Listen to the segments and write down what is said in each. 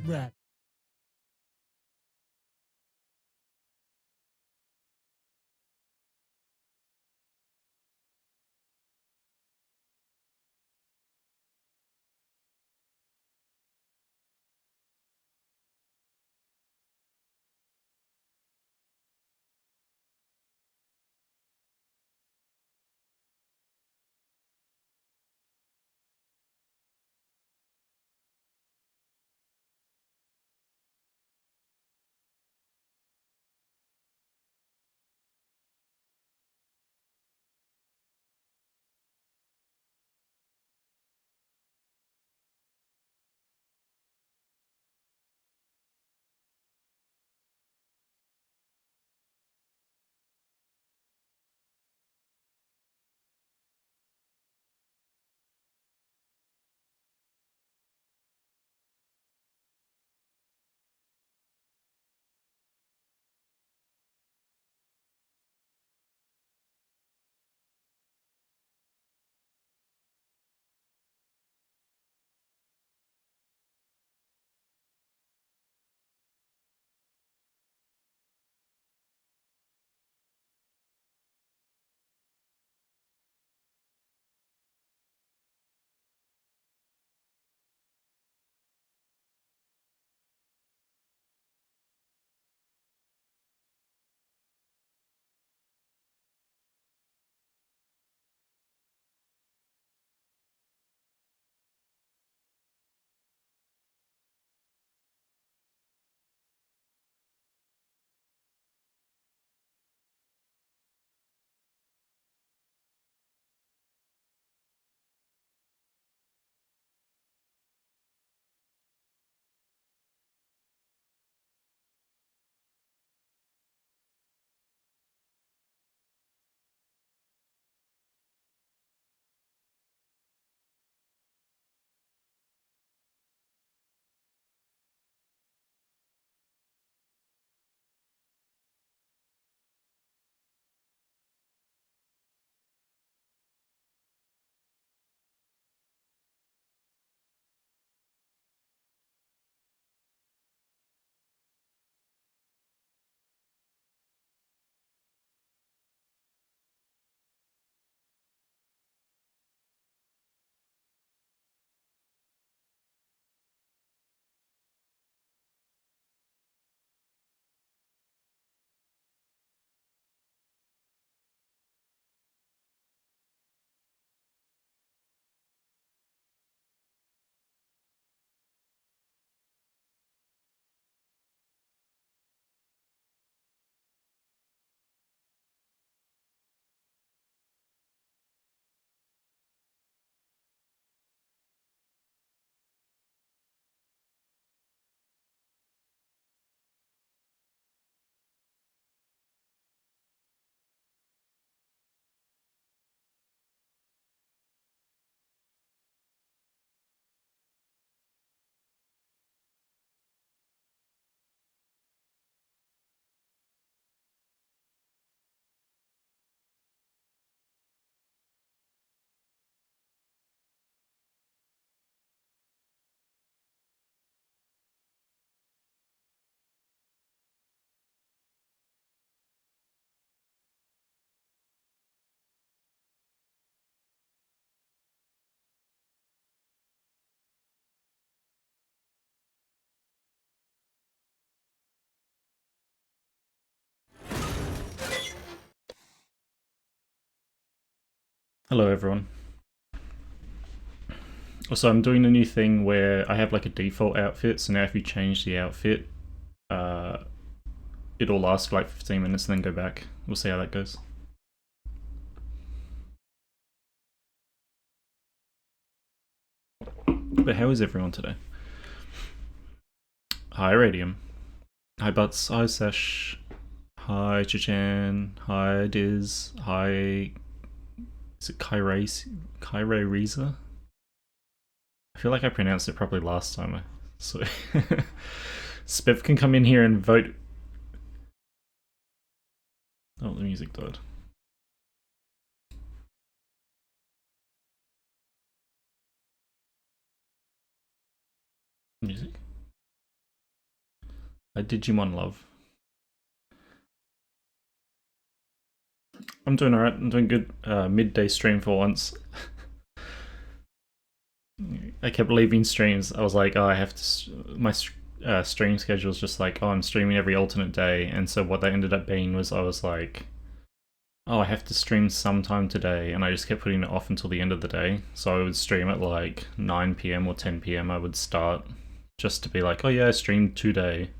Unwrap. Hello everyone. So I'm doing a new thing where I have like a default outfit, so now if you change the outfit, uh, it'll last for like 15 minutes and then go back. We'll see how that goes. But how is everyone today? Hi Radium. Hi Butts. Hi Sesh. Hi Chichan. Hi Diz. Hi... Is it Kyrie Reza? I feel like I pronounced it properly last time. So Spiv can come in here and vote. Oh, the music died. Music? Digimon Love. I'm doing alright. I'm doing good. Midday stream for once. I kept leaving streams. I was like, oh, I have to. My stream schedule is just like, oh, I'm streaming every alternate day. And so what that ended up being was I was like, oh, I have to stream sometime today. And I just kept putting it off until the end of the day. So I would stream at like 9 p.m. or 10 p.m. I would start just to be like, oh yeah, I streamed today.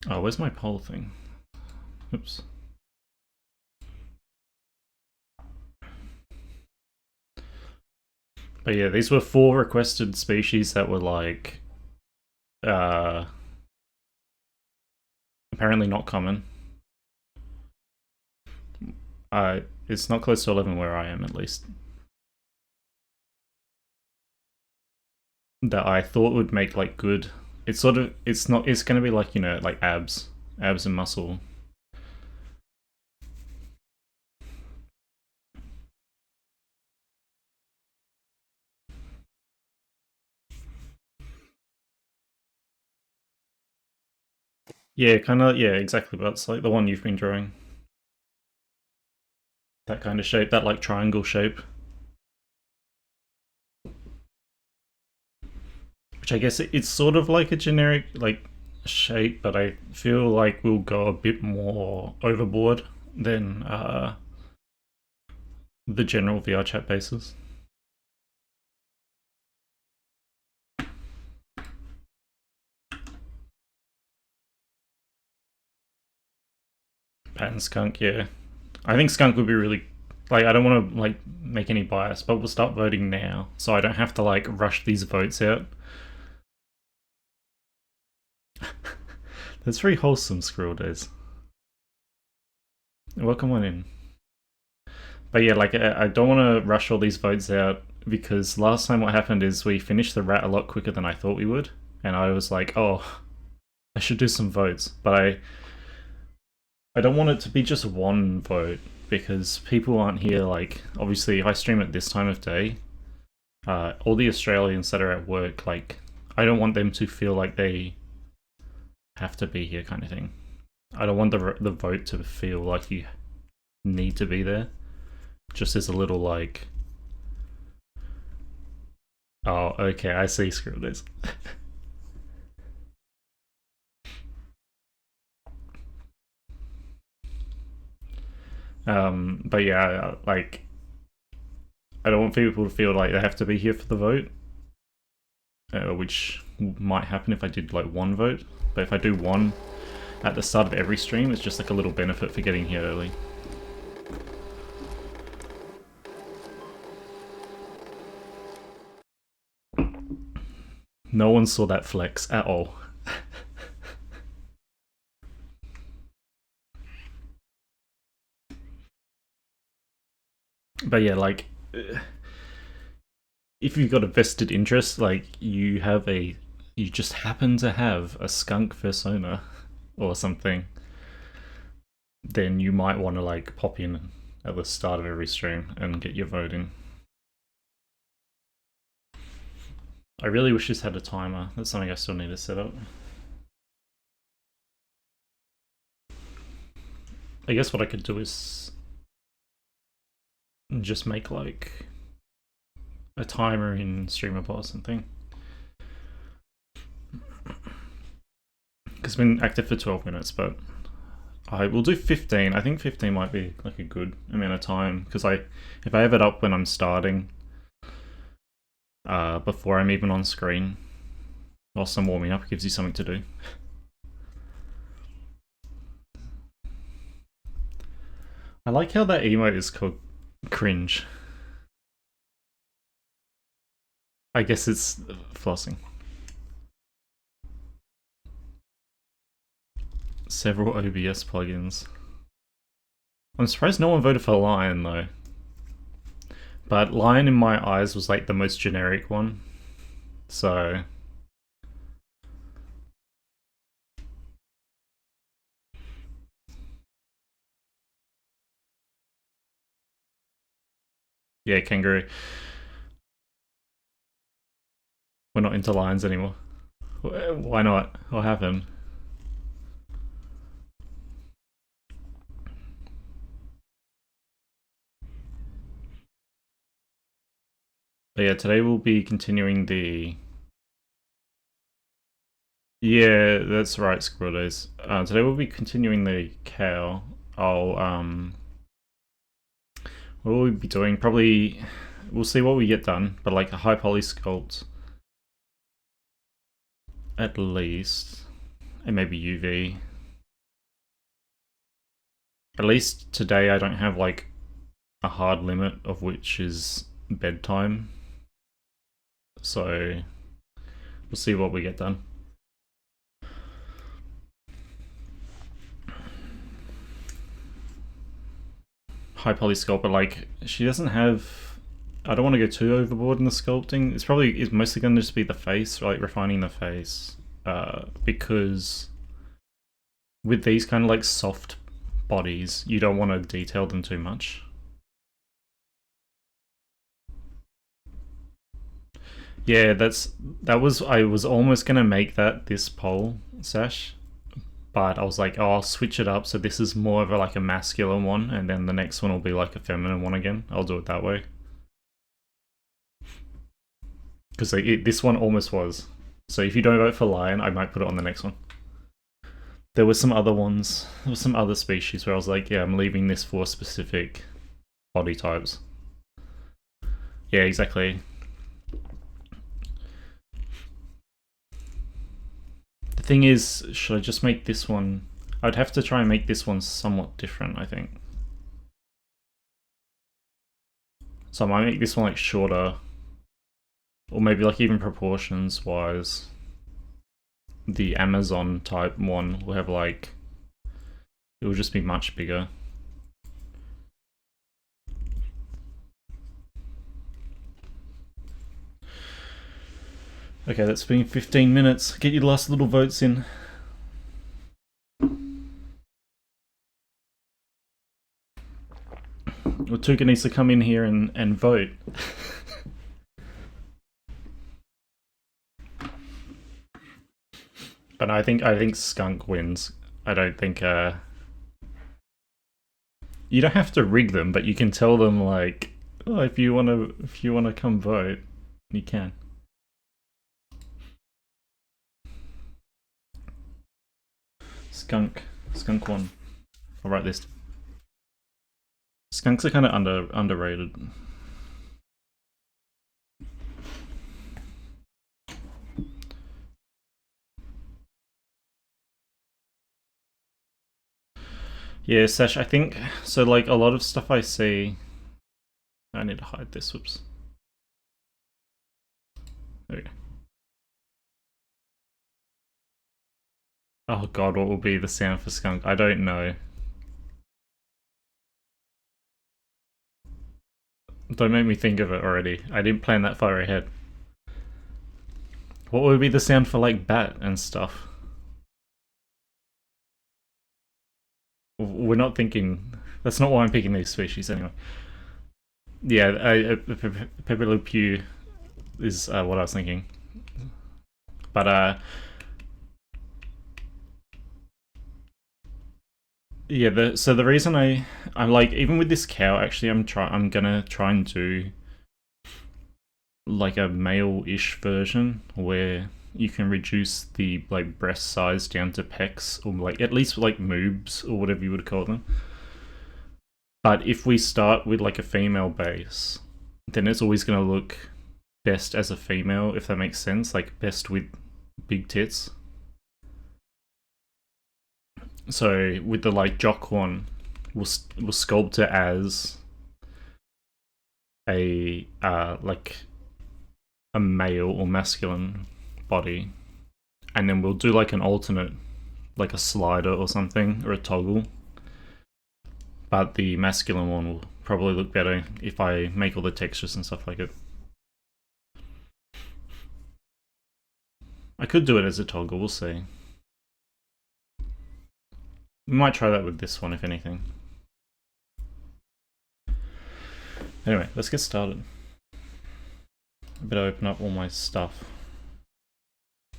Oh, where's my poll thing? Oops. But yeah, these were 4 requested species that were like apparently not common. It's not close to 11 where I am, at least. That I thought would make like good. It's sort of, it's not, it's gonna be like, you know, like abs and muscle. Yeah, kind of, yeah, exactly. But it's like the one you've been drawing. That kind of shape, that like triangle shape. Which I guess it's sort of like a generic like shape, but I feel like we'll go a bit more overboard than the general VR chat bases. Pat and Skunk, yeah. I think Skunk would be really like, I don't want to like make any bias, but we'll start voting now, so I don't have to like rush these votes out. That's very wholesome, Squirrel Days. Welcome on in. But yeah, like I don't want to rush all these votes out because last time what happened is we finished the rat a lot quicker than I thought we would, and I was like, oh, I should do some votes, but I don't want it to be just one vote because people aren't here. Like, obviously, if I stream at this time of day, all the Australians that are at work, like, I don't want them to feel like they have to be here, kind of thing. I don't want the vote to feel like you need to be there. Just as a little like, oh, okay, I see. Screw this. But yeah, like, I don't want people to feel like they have to be here for the vote, which might happen if I did like one vote. But if I do one at the start of every stream, it's just like a little benefit for getting here early. No one saw that flex at all. But yeah, like, if you've got a vested interest, like you just happen to have a skunk persona or something, then you might want to like pop in at the start of every stream and get your vote in. I really wish this had a timer. That's something I still need to set up. I guess what I could do is just make like a timer in Streamerbot or something. Because it's been active for 12 minutes, but I will do 15. I think 15 might be like a good amount of time because if I have it up when I'm starting, before I'm even on screen, whilst I'm warming up, it gives you something to do. I like how that emote is called cringe. I guess it's flossing. Several OBS plugins. I'm surprised no one voted for Lion though. But Lion in my eyes was like the most generic one. So yeah, kangaroo. We're not into lines anymore. Why not? What happened? But yeah, today we'll be continuing the... Yeah, that's right, Squirrel Days. Today we'll be continuing the cow. What will we be doing? Probably... We'll see what we get done, but like a high poly sculpt. At least. And maybe UV. At least today I don't have like a hard limit of which is bedtime. So we'll see what we get done. High poly sculpt, but like she doesn't have... I don't want to go too overboard in the sculpting. It's mostly going to just be the face, like refining the face. Because with these kind of like soft bodies, you don't want to detail them too much. Yeah, I was almost gonna make that this poll, Sash, but I was like, oh, I'll switch it up so this is more of like a masculine one, and then the next one will be like a feminine one again. I'll do it that way. Because this one almost was. So if you don't vote for lion, I might put it on the next one. There were some other ones. There were some other species where I was like, yeah, I'm leaving this for specific body types. Yeah, exactly. The thing is, should I just make this one... I'd have to try and make this one somewhat different, I think. So I might make this one like shorter. Or maybe like even proportions wise. The Amazon type one will have like... It will just be much bigger. Okay, that's been 15 minutes. Get your last little votes in. Well, Tuka needs to come in here and vote. But I think Skunk wins. I don't think you don't have to rig them, but you can tell them like, oh, if you wanna come vote, you can. Skunk won. I'll write this. Skunks are kind of underrated. Yeah, Sash, I think so. Like a lot of stuff I see. I need to hide this. Whoops. There we go. Oh god, what will be the sound for skunk? I don't know. Don't make me think of it already. I didn't plan that far ahead. What would be the sound for like bat and stuff? We're not thinking... That's not why I'm picking these species anyway. Yeah, Pepe Le Pew is what I was thinking. But yeah, so the reason I'm like, even with this cow, actually I'm gonna try and do like a male-ish version where you can reduce the like breast size down to pecs, or like at least like moobs or whatever you would call them. But if we start with like a female base, then it's always gonna look best as a female, if that makes sense, like best with big tits. So with the like jock one, we'll sculpt it as a like a male or masculine body, and then we'll do like an alternate, like a slider or something, or a toggle. But the masculine one will probably look better if I make all the textures and stuff like it. I could do it as a toggle, we'll see. We might try that with this one, if anything. Anyway, let's get started. I better open up all my stuff.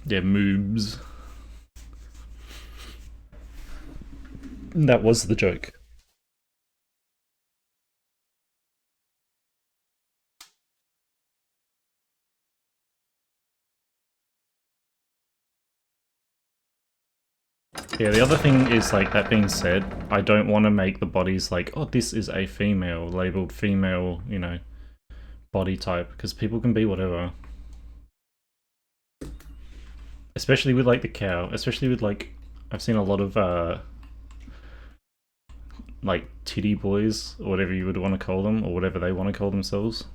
Yeah, moobs. That was the joke. Yeah, the other thing is, like, that being said, I don't want to make the bodies like, oh, this is a female, labeled female, you know, body type, because people can be whatever. Especially with, like, the cow. Especially with, like, I've seen a lot of, like, titty boys, or whatever you would want to call them, or whatever they want to call themselves.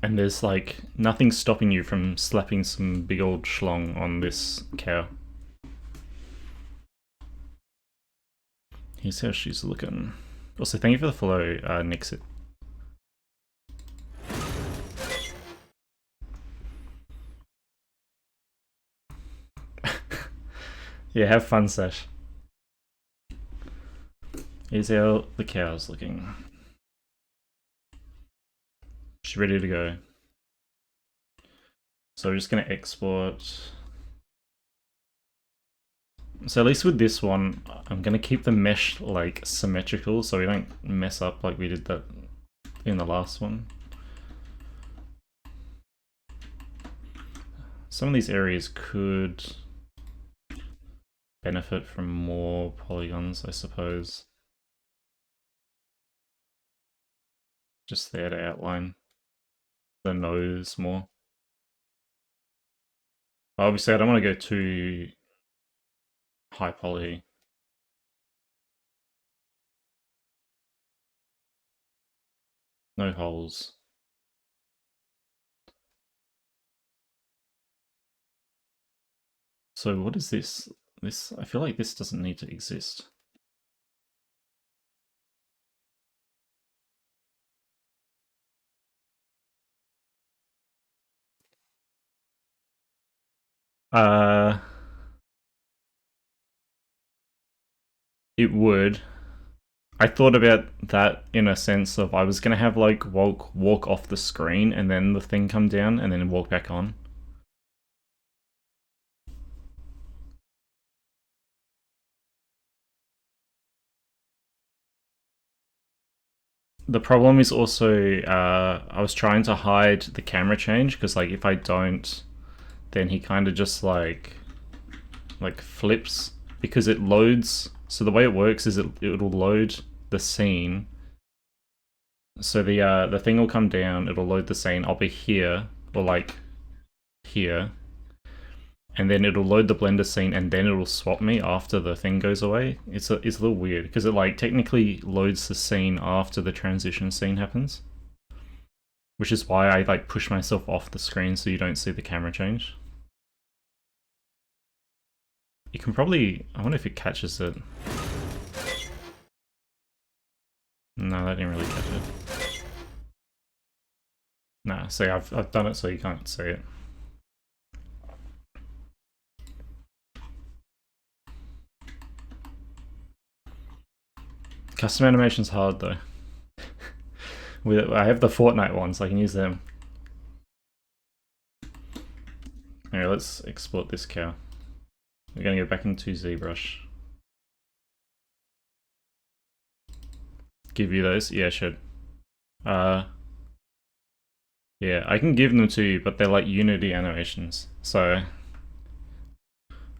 And there's, like, nothing stopping you from slapping some big old schlong on this cow. Here's how she's looking. Also, thank you for the follow, Nixit. Yeah, have fun, Sash. Here's how the cow's looking. She's ready to go. So we're just going to export. So at least with this one, I'm going to keep the mesh like symmetrical so we don't mess up like we did that in the last one. Some of these areas could benefit from more polygons, I suppose. Just there to outline the nose more. Obviously, I don't want to go too high poly. No holes. So what is this? This, I feel like this doesn't need to exist. Uh, it would. I thought about that in a sense of I was gonna have like Wolke walk off the screen and then the thing come down and then walk back on. The problem is also I was trying to hide the camera change because like if I don't, then he kind of just like flips because it loads. So the way it works is it'll load the scene. So the thing will come down. It'll load the scene. I'll be here or like here, and then it'll load the blender scene, and then it'll swap me after the thing goes away. It's a little weird because it like technically loads the scene after the transition scene happens, which is why I like push myself off the screen so you don't see the camera change. You can probably, I wonder if it catches it. No, that didn't really catch it. Nah, see, I've done it so you can't see it. Custom animation's hard though. I have the Fortnite ones, so I can use them. Alright, let's export this cow. We're gonna go back into ZBrush. Give you those? Yeah, should. Yeah, I can give them to you, but they're like Unity animations. So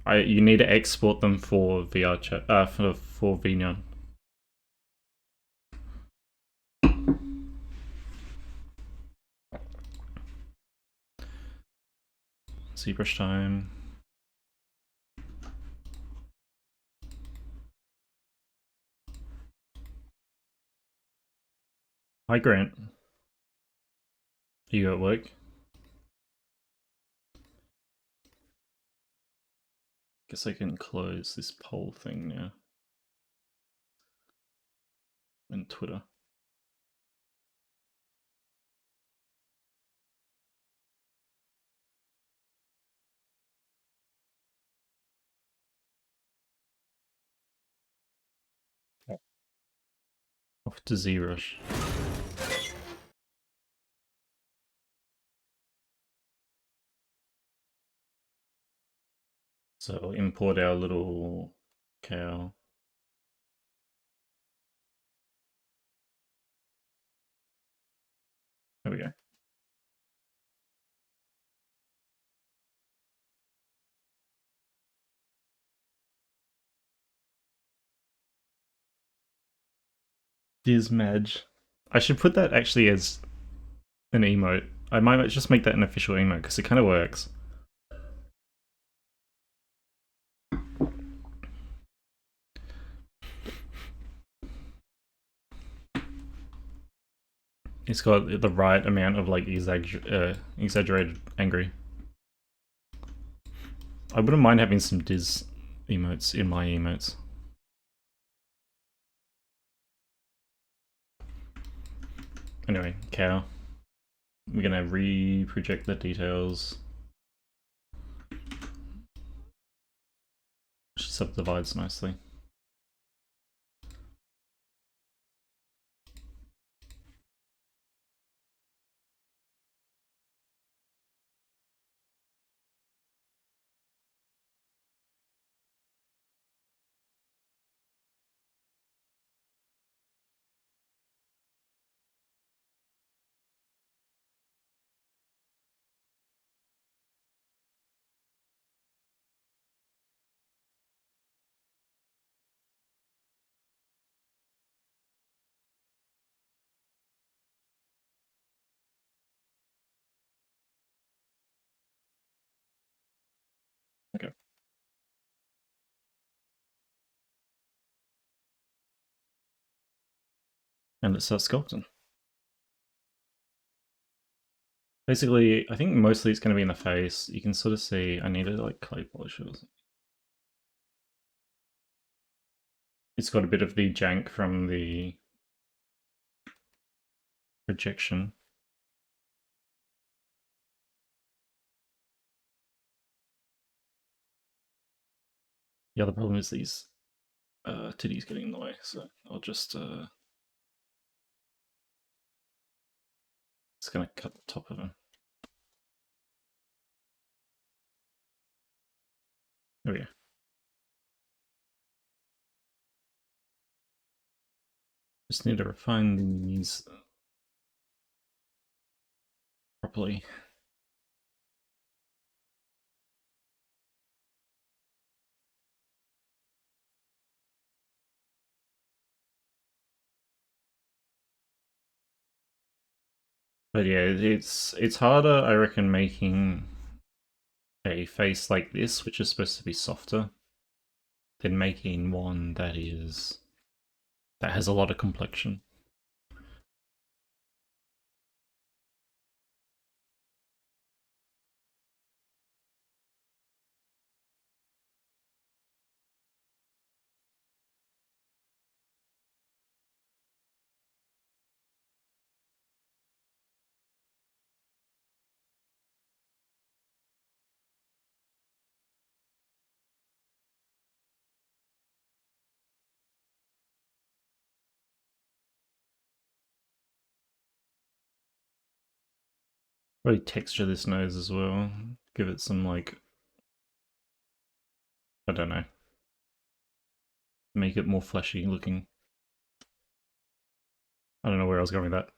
you need to export them for VR chat, for VNyan. ZBrush time. Hi Grant. You at work? Guess I can close this poll thing now. And Twitter. Off to ZBrush. So I'll import our little cow. There we go. Dismedge. I should put that actually as an emote. I might just make that an official emote because it kind of works. It's got the right amount of like exaggerated angry. I wouldn't mind having some Diz emotes in my emotes. Anyway, cow. We're gonna re-project the details. She subdivides nicely. Okay. And let's start sculpting. Basically, I think mostly it's going to be in the face. You can sort of see I need to like clay polish it. It's got a bit of the jank from the projection. The other problem is these titties getting in the way, so I'll just it's gonna cut the top of them. There we go. Just need to refine these properly. But yeah, it's harder, I reckon, making a face like this, which is supposed to be softer, than making one that has a lot of complexion. Probably texture this nose as well. Give it some like, I don't know, make it more fleshy looking. I don't know where I was going with that.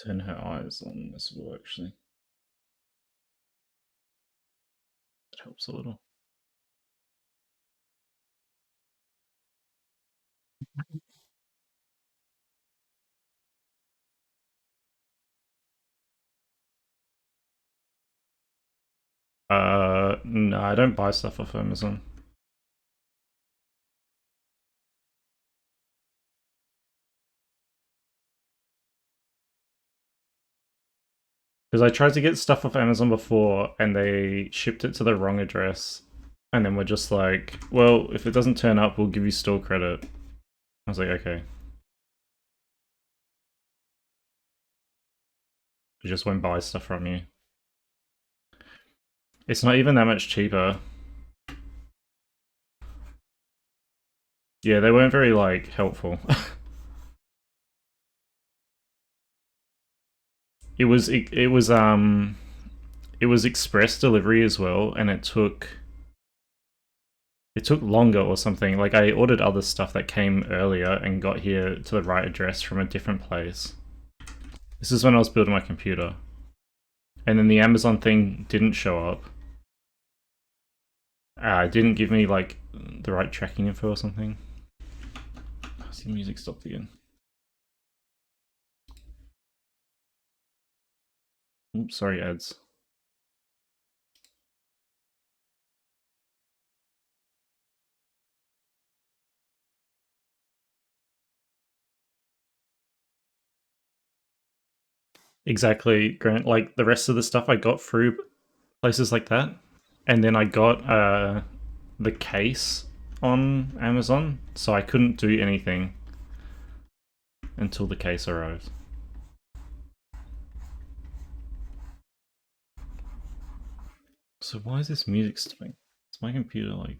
Turn her eyes on as well, actually. It helps a little. No, I don't buy stuff off Amazon. Because I tried to get stuff off Amazon before and they shipped it to the wrong address. And then we're just like, well, if it doesn't turn up, we'll give you store credit. I was like, okay. I just won't buy stuff from you. It's not even that much cheaper. Yeah, they weren't very, like, helpful. it was express delivery as well, and it took longer or something. Like, I ordered other stuff that came earlier and got here to the right address from a different place. This is when I was building my computer. And then the Amazon thing didn't show up. It didn't give me, like, the right tracking info or something. See, the music stopped again. Oops, sorry, ads. Exactly, Grant. Like, the rest of the stuff I got through places like that. And then I got the case on Amazon, so I couldn't do anything until the case arrived. So why is this music stopping? Is my computer like...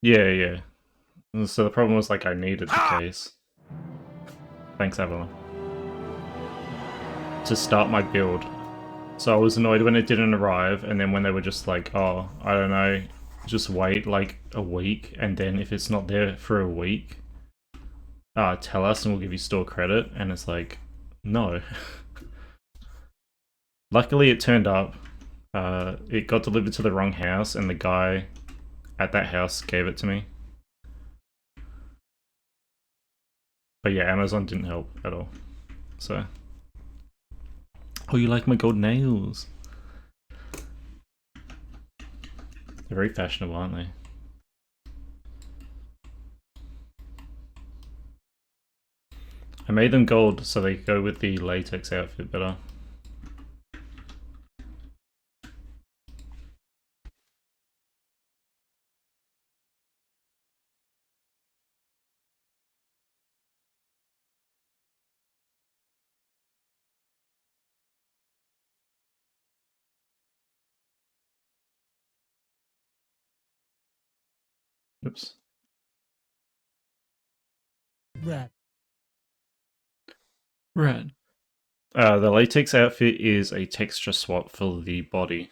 Yeah, yeah. So the problem was, like, I needed the case. Thanks, Avalon. To start my build. So I was annoyed when it didn't arrive, and then when they were just like, oh, I don't know, just wait like a week, and then if it's not there for a week, tell us and we'll give you store credit. And it's like, no. Luckily it turned up. It got delivered to the wrong house, and the guy at that house gave it to me. But yeah, Amazon didn't help at all. So... Oh, you like my gold nails? They're very fashionable, aren't they? I made them gold so they go with the latex outfit better. Oops. Red. Red. The latex outfit is a texture swap for the body.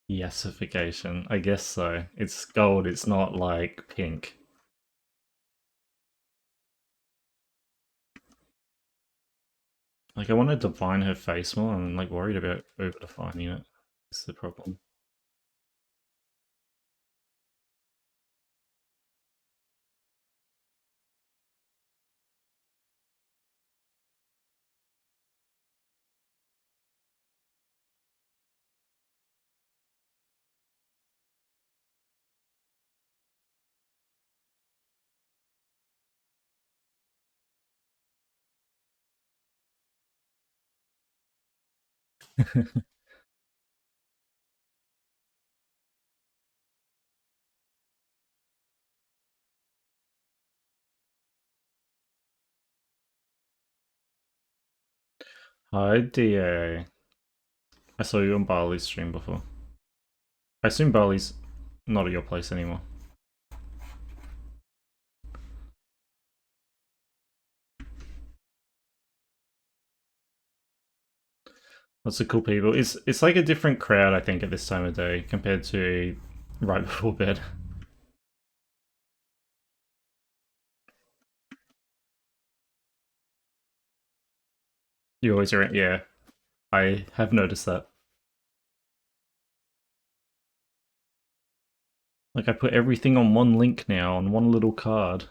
Yesification. I guess so. It's gold, it's not like pink. Like, I want to define her face more. I'm like worried about over defining it. That's the problem. Hi, DA. I saw you on Barley's stream before. I assume Barley's not at your place anymore. Lots of cool people. It's like a different crowd, I think, at this time of day compared to right before bed. You always are, yeah. I have noticed that. Like I put everything on one link now on one little card.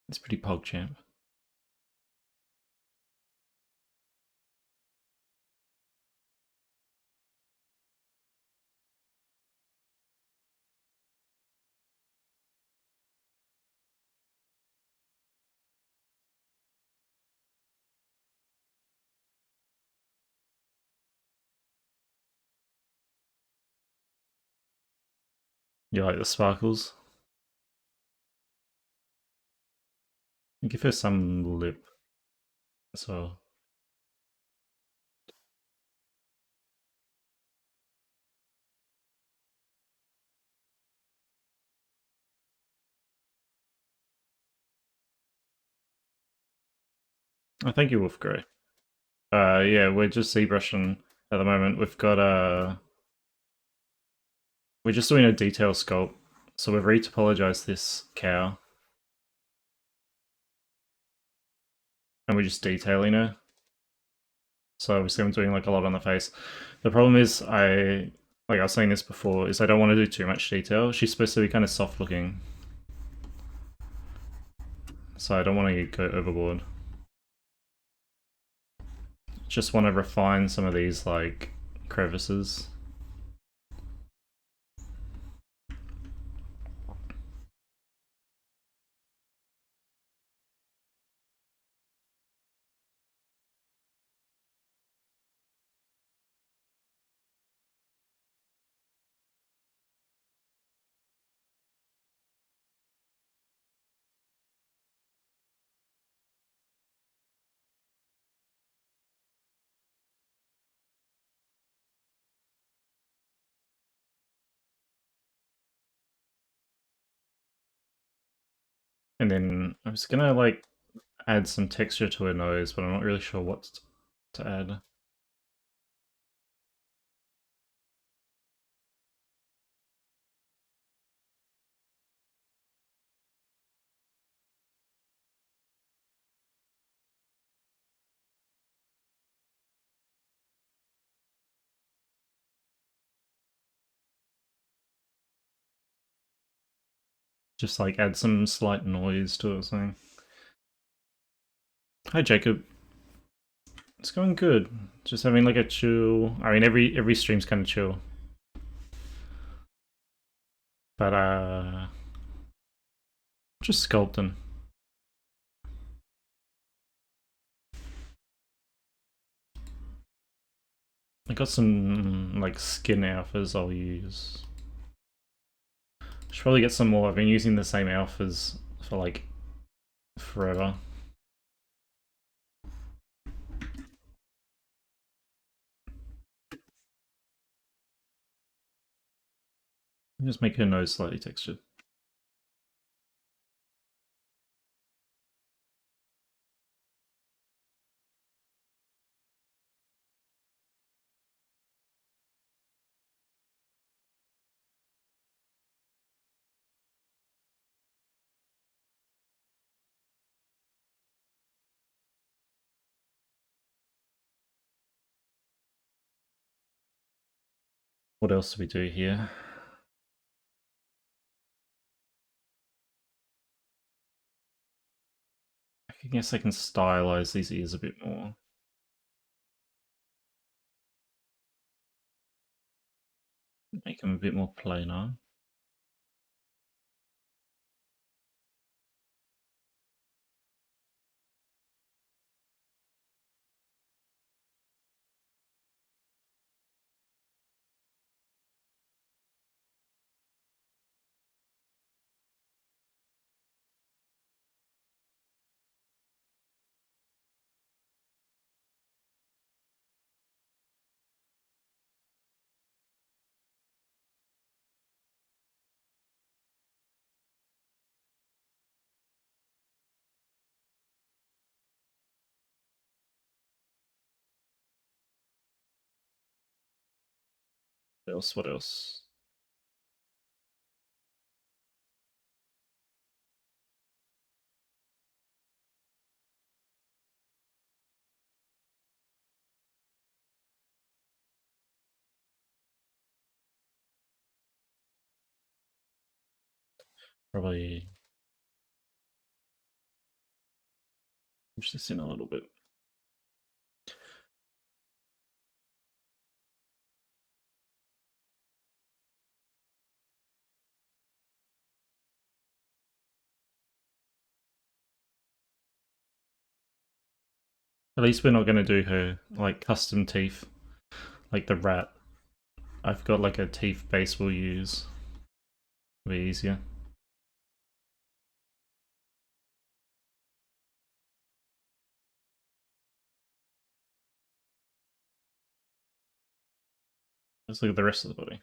It's pretty PogChamp. You like the sparkles? Give her some lip as well. Oh, thank you, Wolfgrey. Yeah, we're just ZBrushing at the moment. We're just doing a detail sculpt. So we've retopologized this cow. And we're just detailing her. So obviously I'm doing like a lot on the face. The problem is like I was saying this before, is I don't want to do too much detail. She's supposed to be kind of soft looking. So I don't want to go overboard. Just want to refine some of these like crevices. And then I was gonna like add some texture to her nose, but I'm not really sure what to add. Just like add some slight noise to it or something. Hi Jacob. It's going good. Just having like a chill. I mean, every stream's kind of chill, but just sculpting. I got some like skin alphas I'll use. Should probably get some more. I've been using the same alphas for like forever. Just make her nose slightly textured. What else do we do here? I guess I can stylize these ears a bit more. Make them a bit more plainer. What else? What else? Probably push this in a little bit. At least we're not going to do her like custom teeth, like the rat. I've got like a teeth base we'll use. It'll be easier. Let's look at the rest of the body.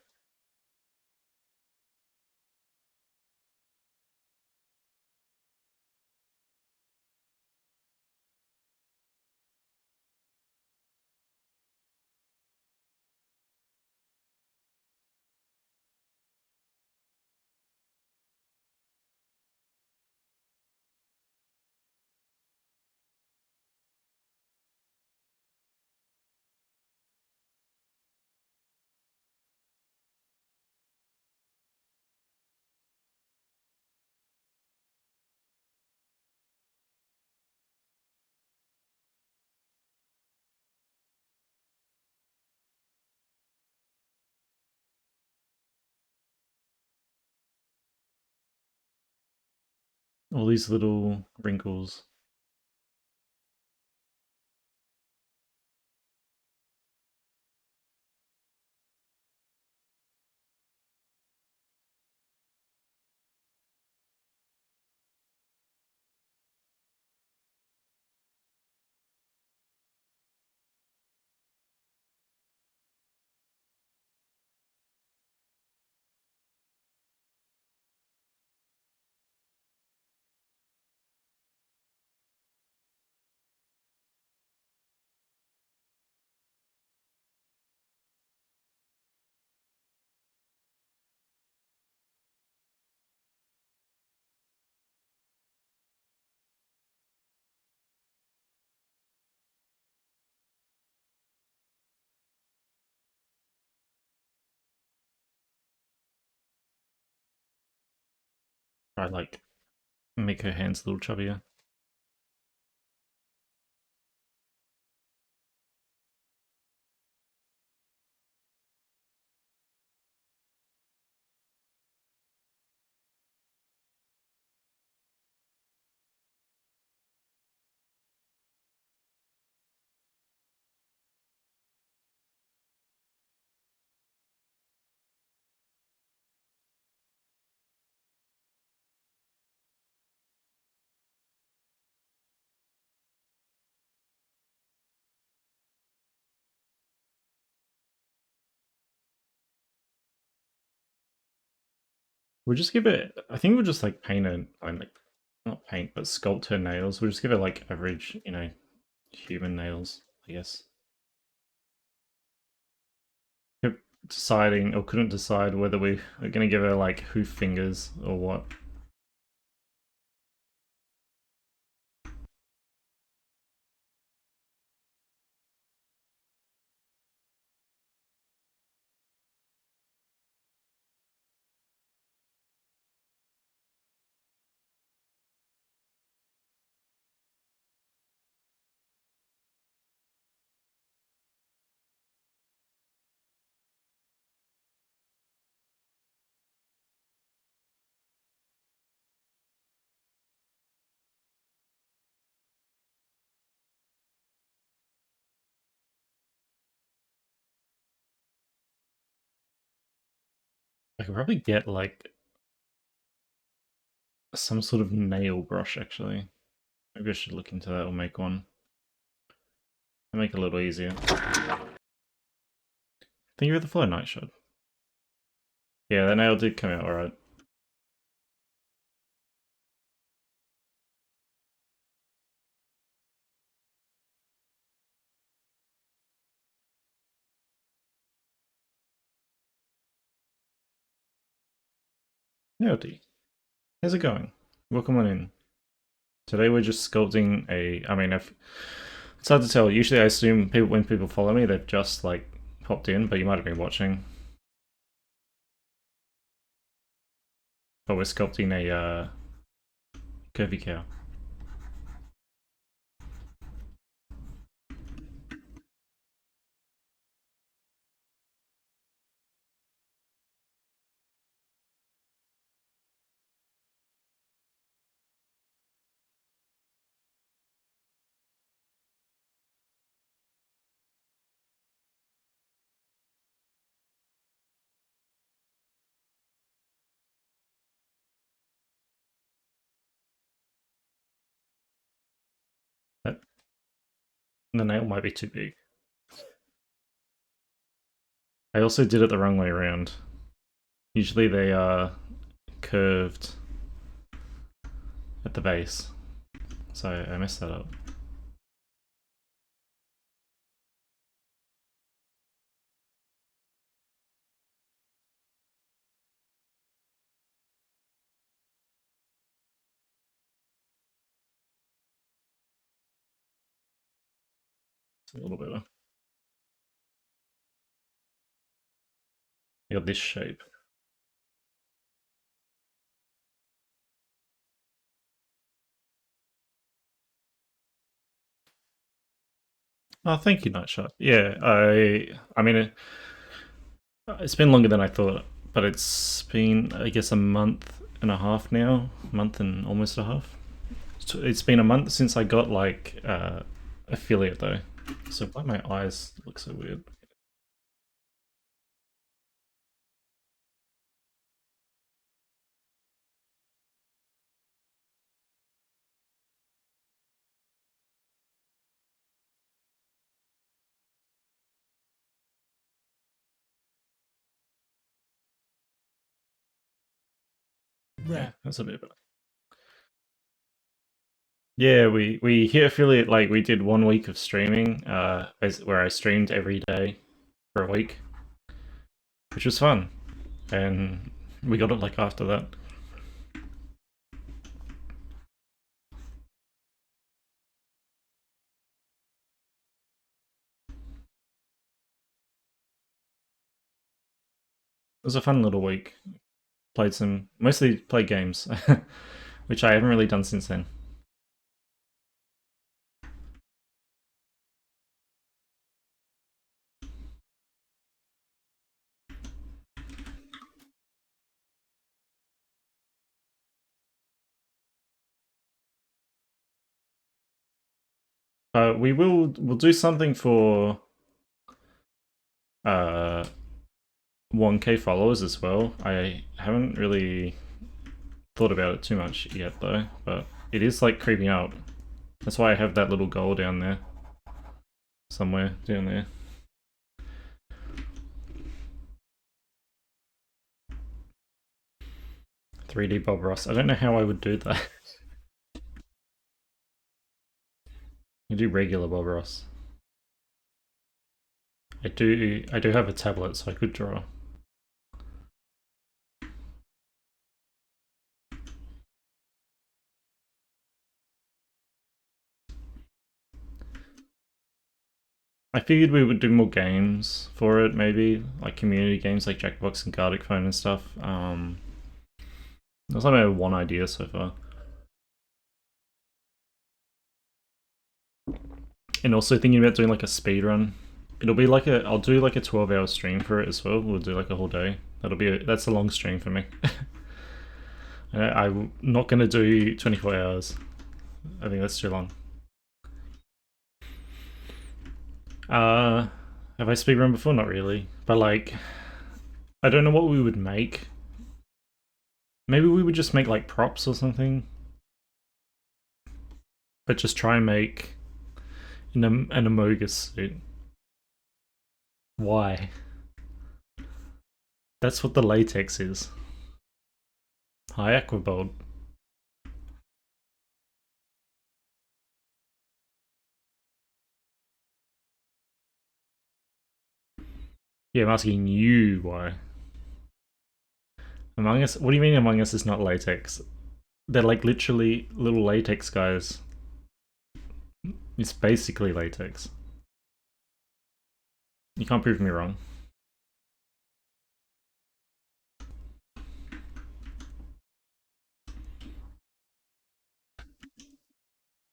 All these little wrinkles. Try like make her hands a little chubbier. We'll just give it. I think we'll just like paint her, like not paint, but sculpt her nails. We'll just give it like average, human nails, I guess. Kept deciding or couldn't decide whether we are gonna give her like hoof fingers or what. I could probably get like some sort of nail brush actually. Maybe I should look into that or make one. Make it a little easier. Thank you for the flow, Nightshot. Yeah, the nail did come out alright. Howdy. How's it going? Welcome on in. Today we're just sculpting it's hard to tell. Usually I assume people when people follow me, they've just like popped in, but you might have been watching. But we're sculpting a curvy cow. That, the nail might be too big. I also did it the wrong way around. Usually they are curved at the base, so I messed that up. It's a little better. You got this shape. Oh, thank you, Nightshot. Yeah, I mean, it's been longer than I thought, but it's been, I guess, a month and a half now. Month and almost a half. So it's been a month since I got like affiliate though. So why my eyes look so weird? Yeah, that's a bit better. Yeah, we hit affiliate like we did 1 week of streaming, where I streamed every day for a week, which was fun, and we got it like after that. It was a fun little week. Mostly played games, which I haven't really done since then. We'll do something for uh 1K followers as well. I haven't really thought about it too much yet though, but it is like creeping up. That's why I have that little goal down there. Somewhere down there. 3D Bob Ross. I don't know how I would do that. You do regular Bob Ross. I do have a tablet so I could draw. I figured we would do more games for it, maybe like community games like Jackbox and Gartic Phone and stuff. That's only one idea so far. And also thinking about doing like a speed run. It'll be like I'll do like a 12-hour stream for it as well. We'll do like a whole day. That's a long stream for me. I'm not gonna do 24 hours. I think that's too long. Uh, have I speedrun before? Not really. But like, I don't know what we would make. Maybe we would just make like props or something. But just try and make an Amogus suit. Why? That's what the latex is. Hi, Aquabold. Yeah, I'm asking you why. Among Us. What do you mean Among Us is not latex? They're like literally little latex guys. It's basically latex. You can't prove me wrong.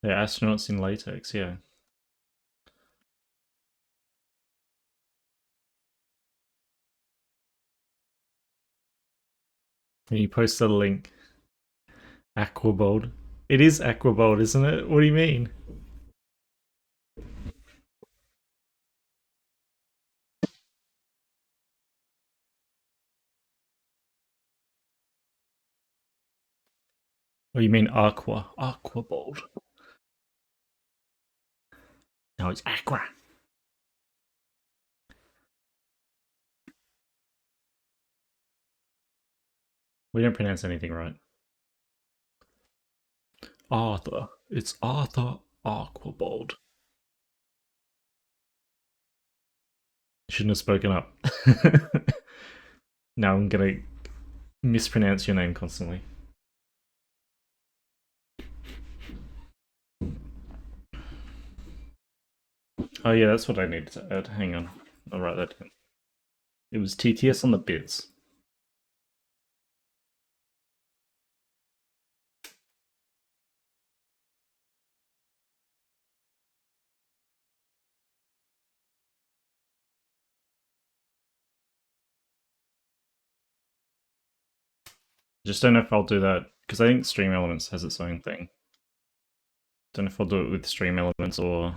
They're astronauts in latex, yeah. And you post a link. Aquabold. It is Aquabold, isn't it? What do you mean? Oh, you mean Aqua. Aquabold. No, it's Aqua. We don't pronounce anything right. Arthur. It's Arthur Aquabold. Shouldn't have spoken up. Now I'm gonna mispronounce your name constantly. Oh yeah, that's what I needed to add. Hang on. I'll write that down. It was TTS on the bits. Just don't know if I'll do that because I think Stream Elements has its own thing. Don't know if I'll do it with Stream Elements or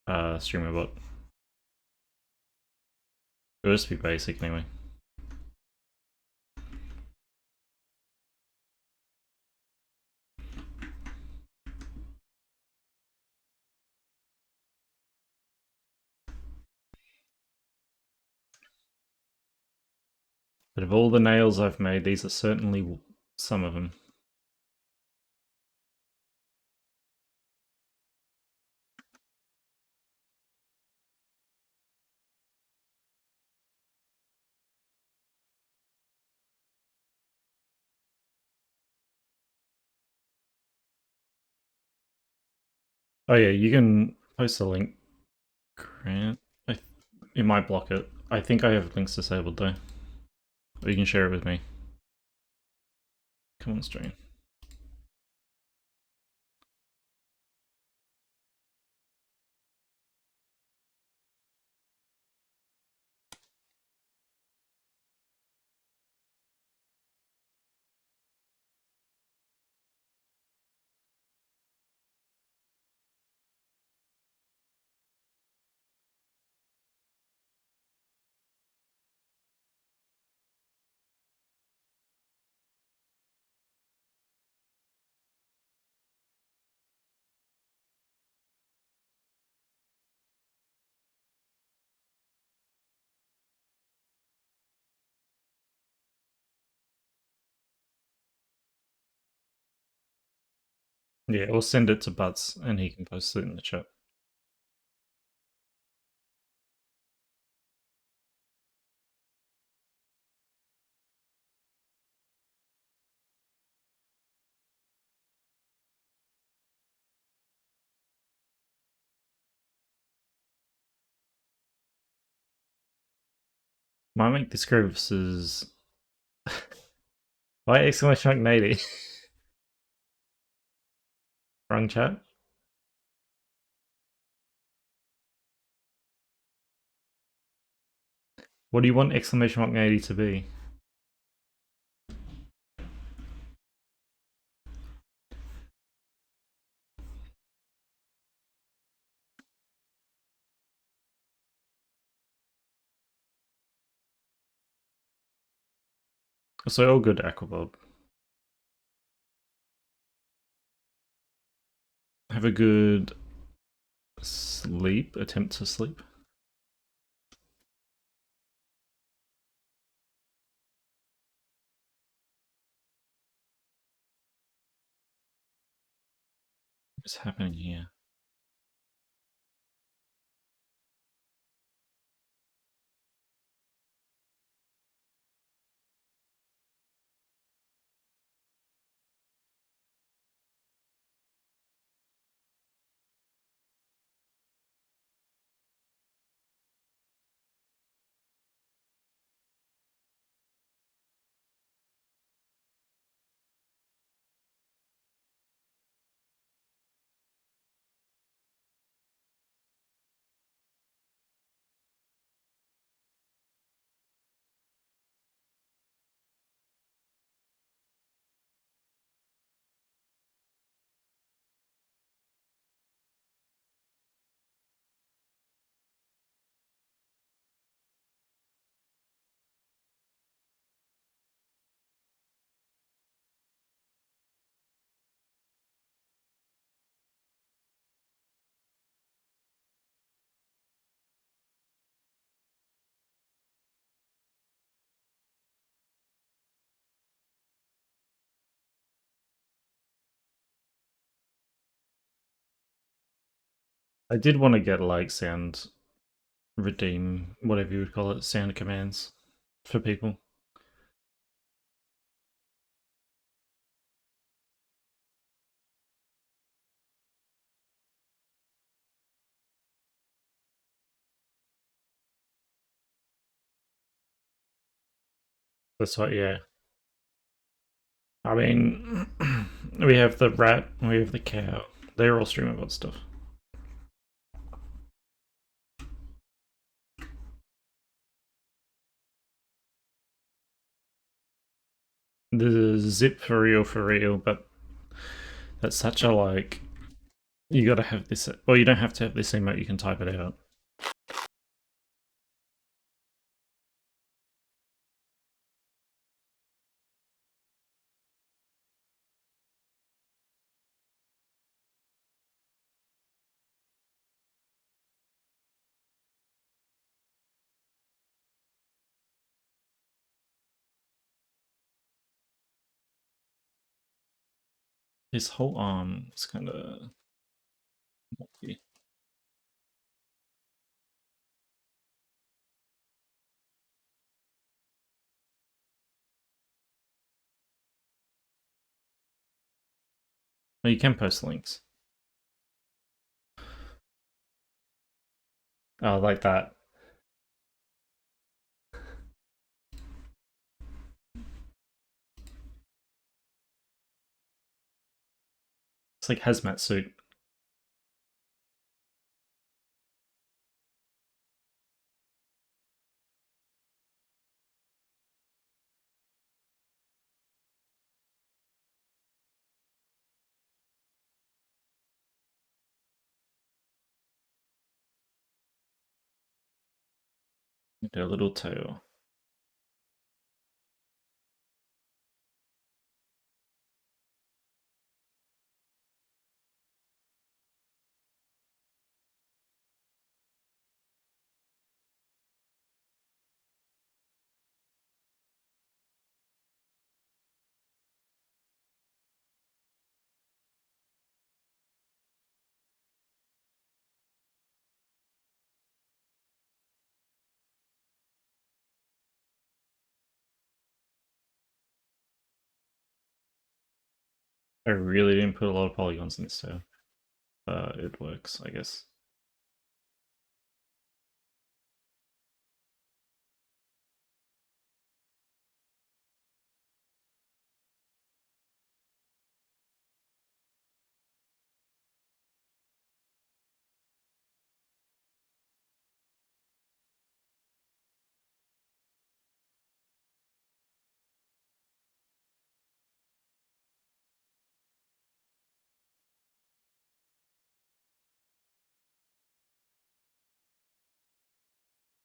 StreamerBot. It'll just be basic anyway. But of all the nails I've made, these are certainly some of them. Oh yeah, you can post a link, Grant. It might block it. I think I have links disabled though. Or you can share it with me. Come on, stream. Yeah, or send it to Butts and he can post it in the chat. Might make this crevices. Why exclamation mark 80? Wrong chat? What do you want exclamation mark 80 to be? So all good, Aquabob. Have a good sleep. Attempt to sleep. What's happening here? I did want to get like sound redeem, whatever you would call it, sound commands for people. That's what, yeah. I mean, we have the rat, we have the cow. They're all streamable stuff. The zip for real, but that's such a like. You gotta have this. Well, you don't have to have this emote. You can type it out. His whole arm is kind of wonky. Well, you can post links. Oh, like that. It's like hazmat suit. Their little tail. I really didn't put a lot of polygons in this tail. It works, I guess.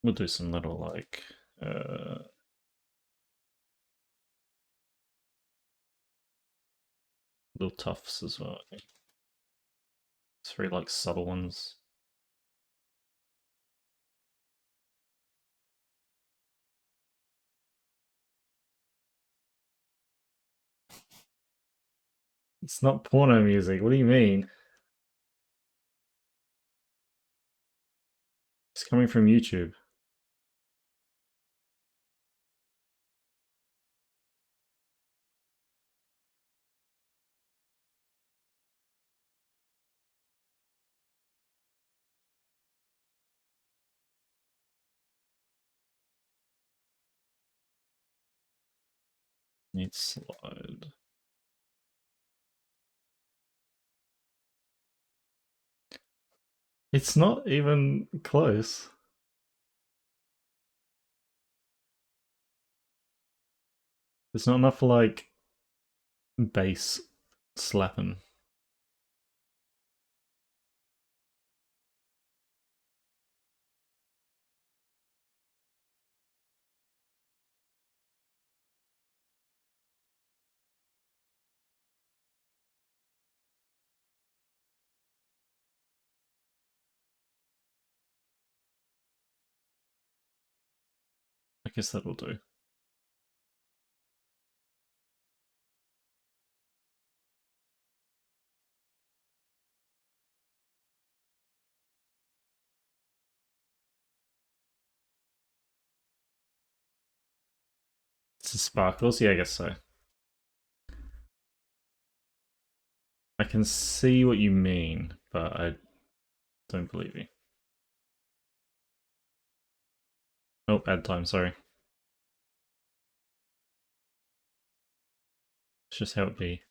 We'll do some little like little tufts as well. It's very like subtle ones. It's not porno music. What do you mean? It's coming from YouTube. Need slide. It's not even close. There's not enough like bass slapping. I guess that'll do. To sparkles? Yeah, I guess so. I can see what you mean, but I don't believe you. Oh, bad time, sorry. It's just how it be.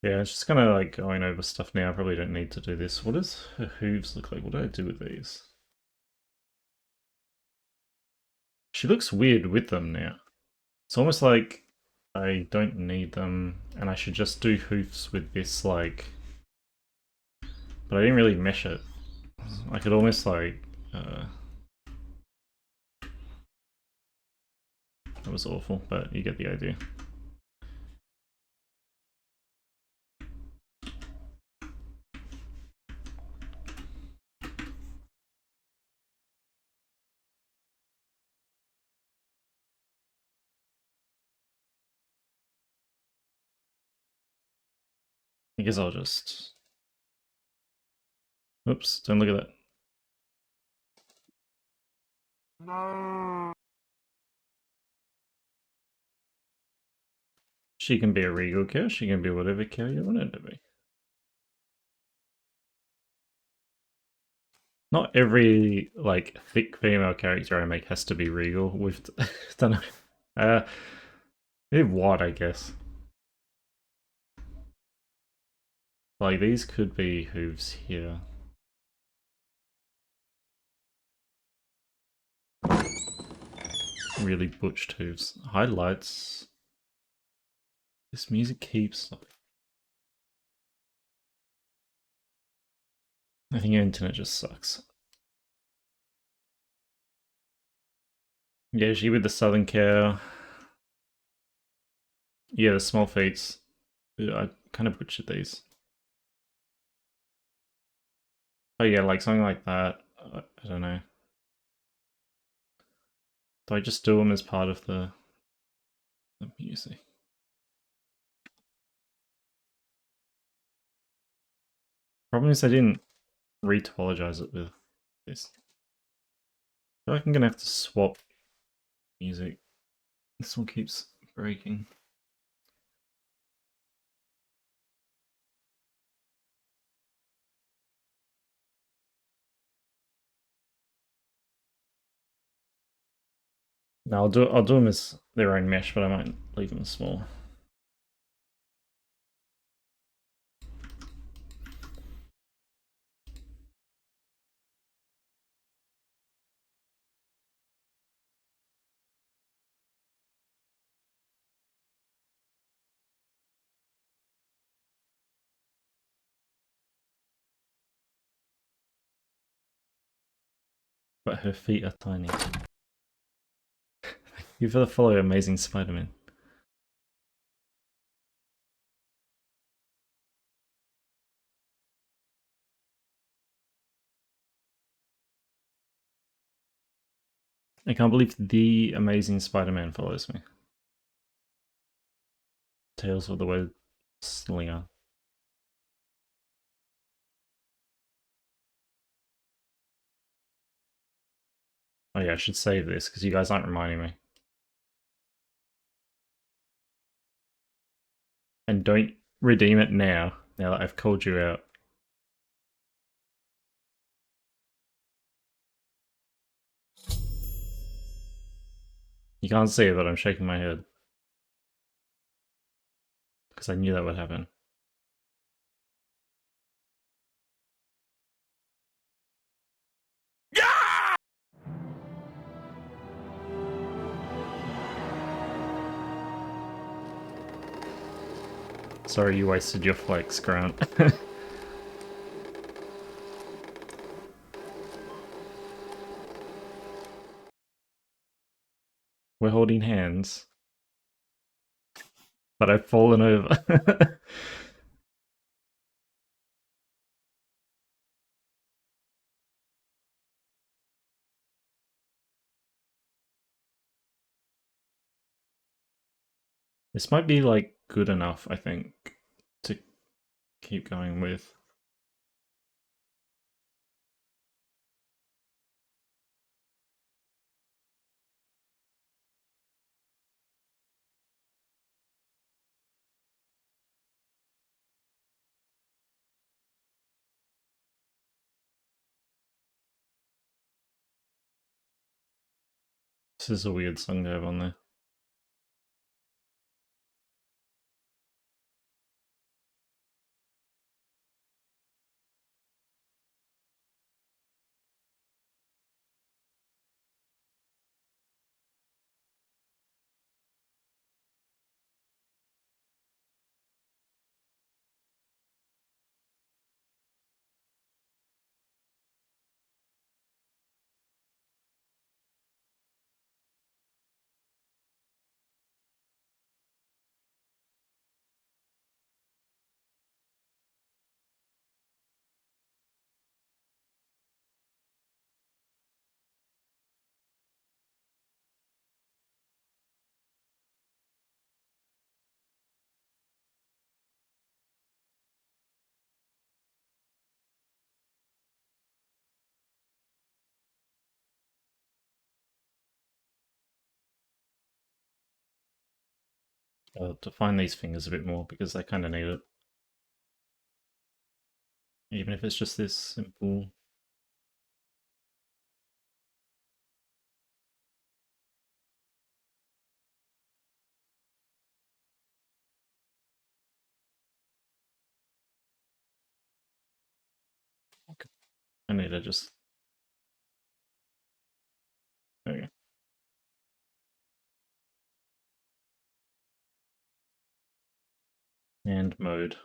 Yeah, it's just kind of like going over stuff now. I probably don't need to do this. What does her hooves look like? What do I do with these? She looks weird with them now. It's almost like I don't need them and I should just do hoofs with this, like... But I didn't really mesh it. I could almost like... That was awful, but you get the idea. I guess I'll just... Oops, don't look at that. No. She can be a regal cow, she can be whatever cow you want her to be. Not every, like, thick female character I make has to be regal. We've done they're what, I guess. Like, these could be hooves here. Really butched hooves. Highlights. This music keeps... I think your internet just sucks. Yeah, she with the southern cow. Yeah, the small feet. I kind of butchered these. Oh yeah, like something like that. I don't know. Do I just do them as part of the music? Problem is I didn't re-topologize it with this. I feel like I'm gonna have to swap music. This one keeps breaking. No, I'll do them as their own mesh, but I might leave them small. But her feet are tiny. Thank you for the follow, Amazing Spider-Man. I can't believe the Amazing Spider-Man follows me. Tales of the Web Slinger. Oh yeah, I should save this because you guys aren't reminding me. And don't redeem it now that I've called you out. You can't see it, but I'm shaking my head. Because I knew that would happen. Sorry you wasted your flex, Grant. We're holding hands. But I've fallen over. This might be like good enough, I think, to keep going with. This is a weird song to have on there. Define these fingers a bit more because I kind of need it. Even if it's just this simple. Okay. I need to just. There we go. And mode.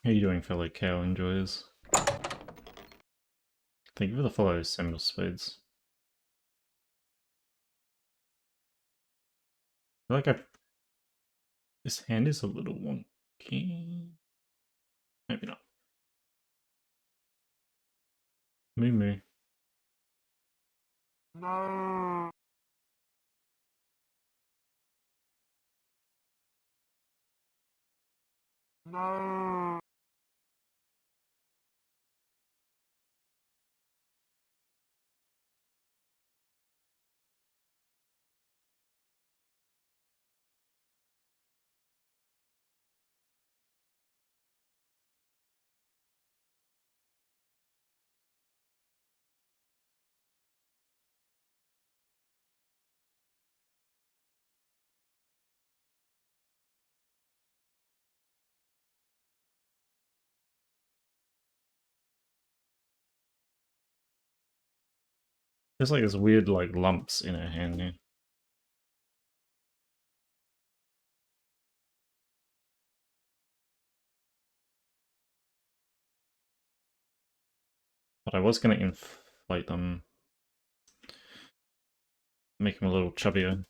How are you doing, fellow cow enjoyers? Thank you for the follow, Samuel Spades. I feel like this hand is a little wonky. Maybe not. Moo moo. No. No. There's like this weird like lumps in her hand here. But I was gonna inflate them. Make them a little chubbier.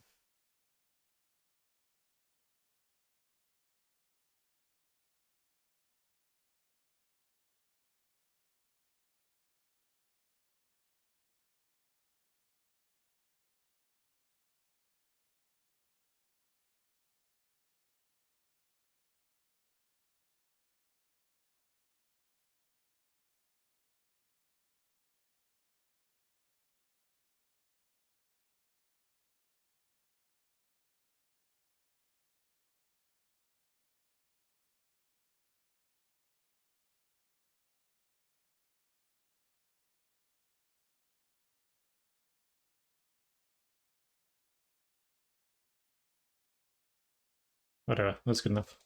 Whatever, that's good enough.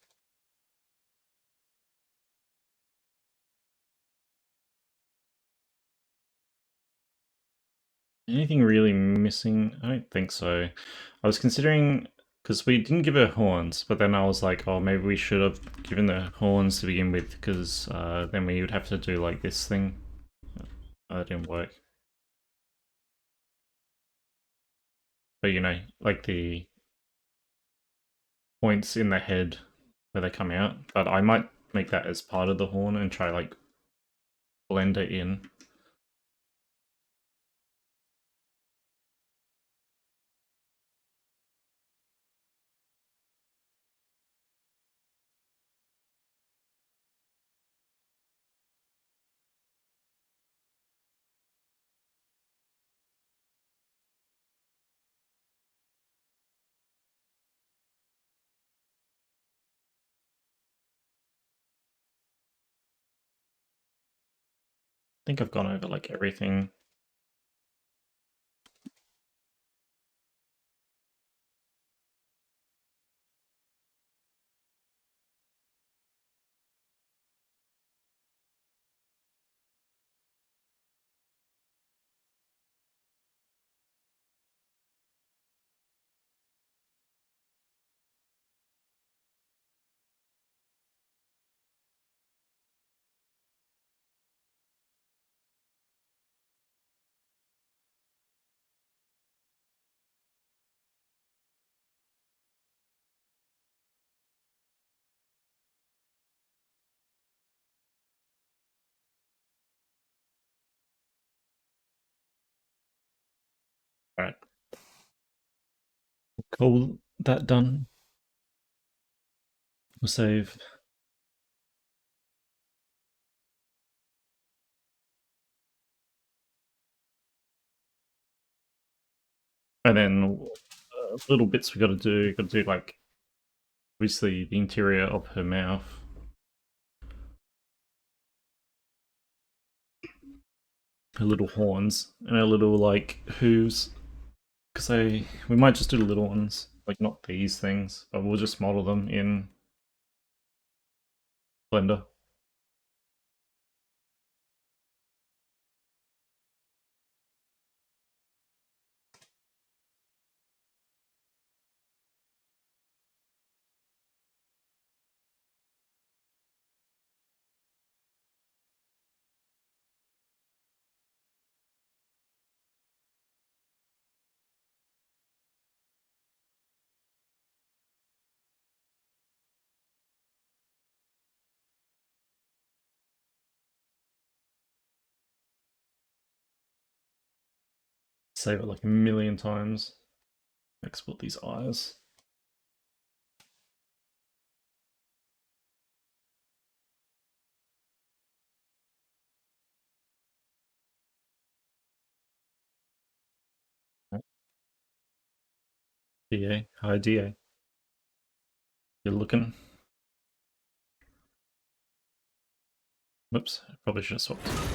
Anything really missing? I don't think so. I was considering, because we didn't give her horns, but then I was like, oh, maybe we should have given the horns to begin with, because then we would have to do like this thing. That didn't work. But you know, like the points in the head where they come out. But I might make that as part of the horn and try like blend it in. think I've gone over like everything. All right, call that done. We'll save. And then little bits we got to do. Got to do like obviously the interior of her mouth. Her little horns and her little like hooves. Because we might just do the little ones, like not these things, but we'll just model them in Blender. Save it like a million times. Export these eyes. DA, hi DA. You're looking. Whoops, probably should have swapped.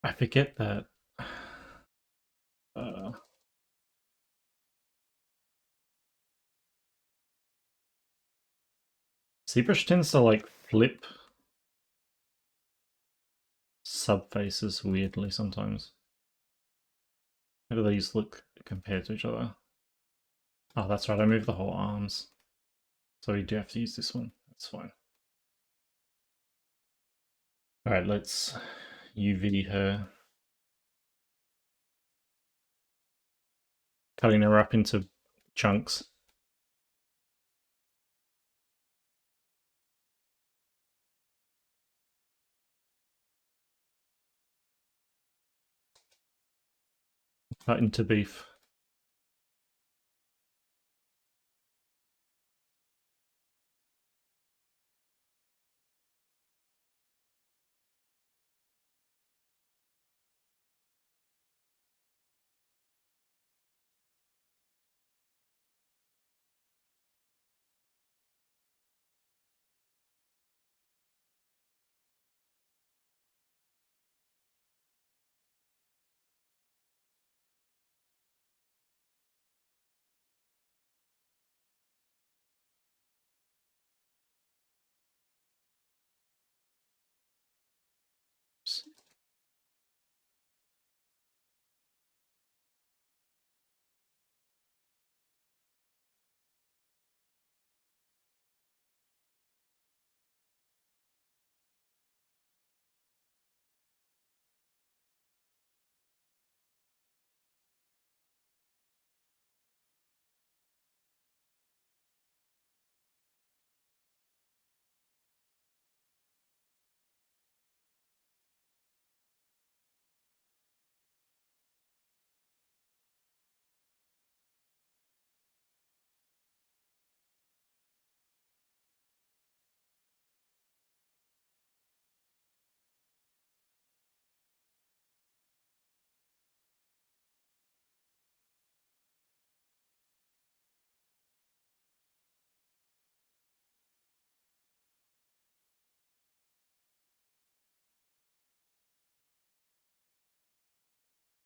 I forget that uh, ZBrush tends to like flip subfaces weirdly sometimes. How do these look compared to each other? Oh, that's right, I moved the whole arms. So we do have to use this one. That's fine. Alright, let's UV her. Cutting her up into chunks. Cut into beef.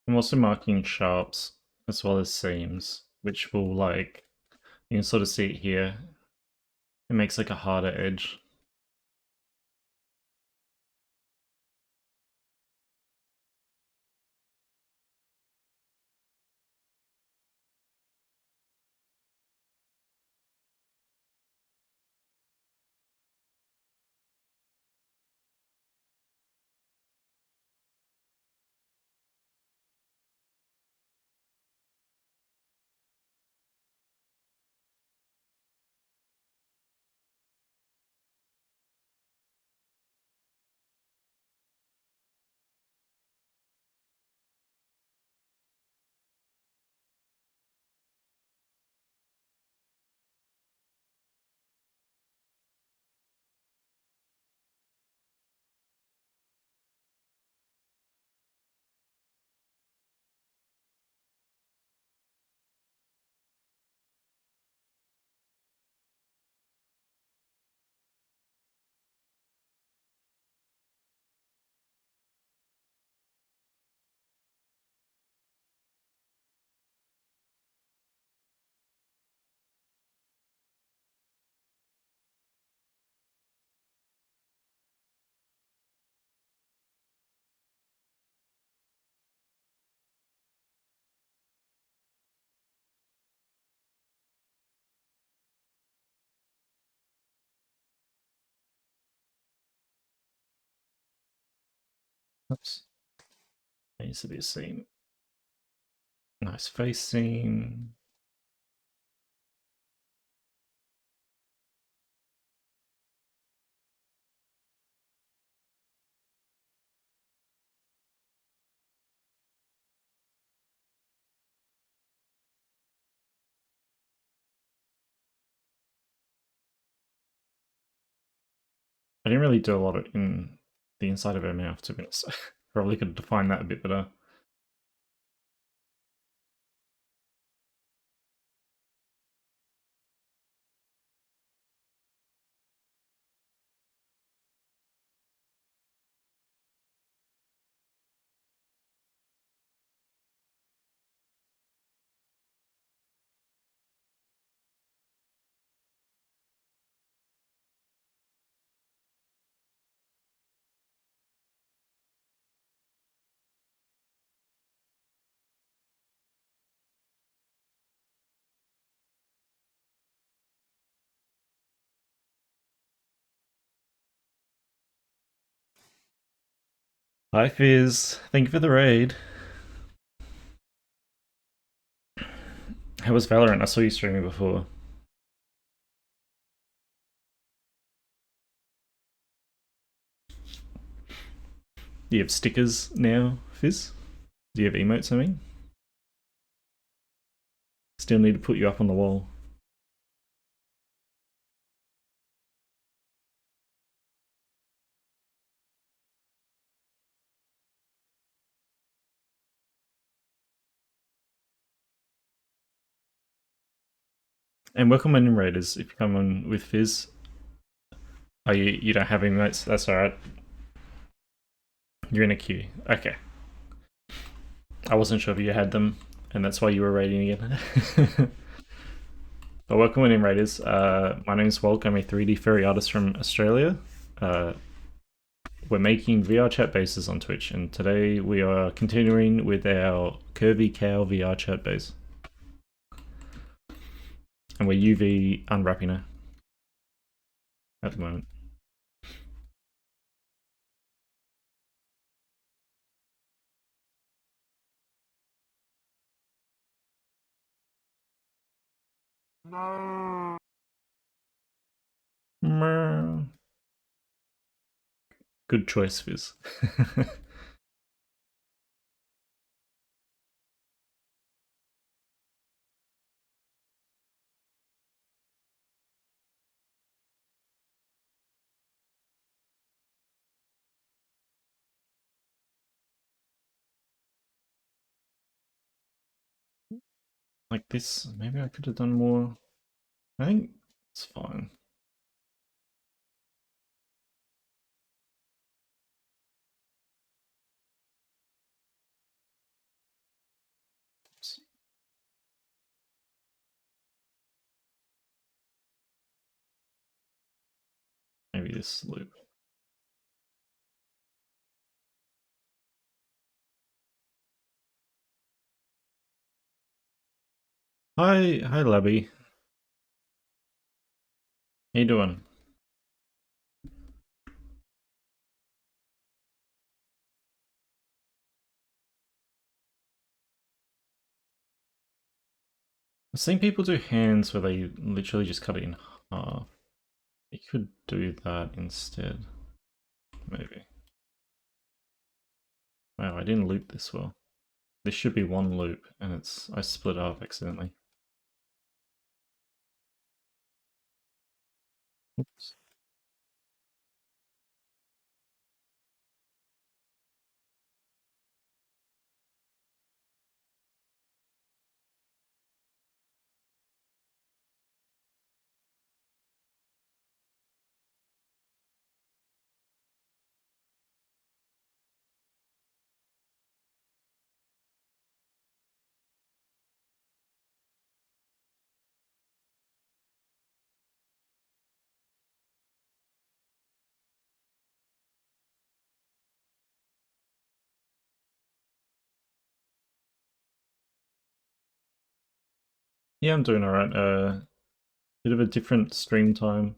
I'm also marking sharps as well as seams, which will like, you can sort of see it here. It makes like a harder edge. Oops. Needs to be a seam. Nice face seam. I didn't really do a lot in the inside of her mouth, to be honest. Probably could define that a bit better. Hi Fizz, thank you for the raid. How was Valorant? I saw you streaming before. Do you have stickers now, Fizz? Do you have emotes, I mean? Still need to put you up on the wall. And welcome on Raiders if you come on with Fizz. Oh, you don't have emotes? That's alright. You're in a queue. Okay. I wasn't sure if you had them, and that's why you were raiding again. But welcome in Raiders. My name is Wolke. I'm a 3D furry artist from Australia. We're making VR chat bases on Twitch, and today we are continuing with our CURVY cow VR chat base. And we're UV unwrapping her at the moment. No. Good choice, Fizz. Like this, maybe I could have done more. I think it's fine. this loop. Hi, Labby. How you doing? I've seen people do hands where they literally just cut it in half. You could do that instead, maybe. Wow, I didn't loop this well. This should be one loop, and I split up accidentally. Oops. Yeah, I'm doing alright. Bit of a different stream time.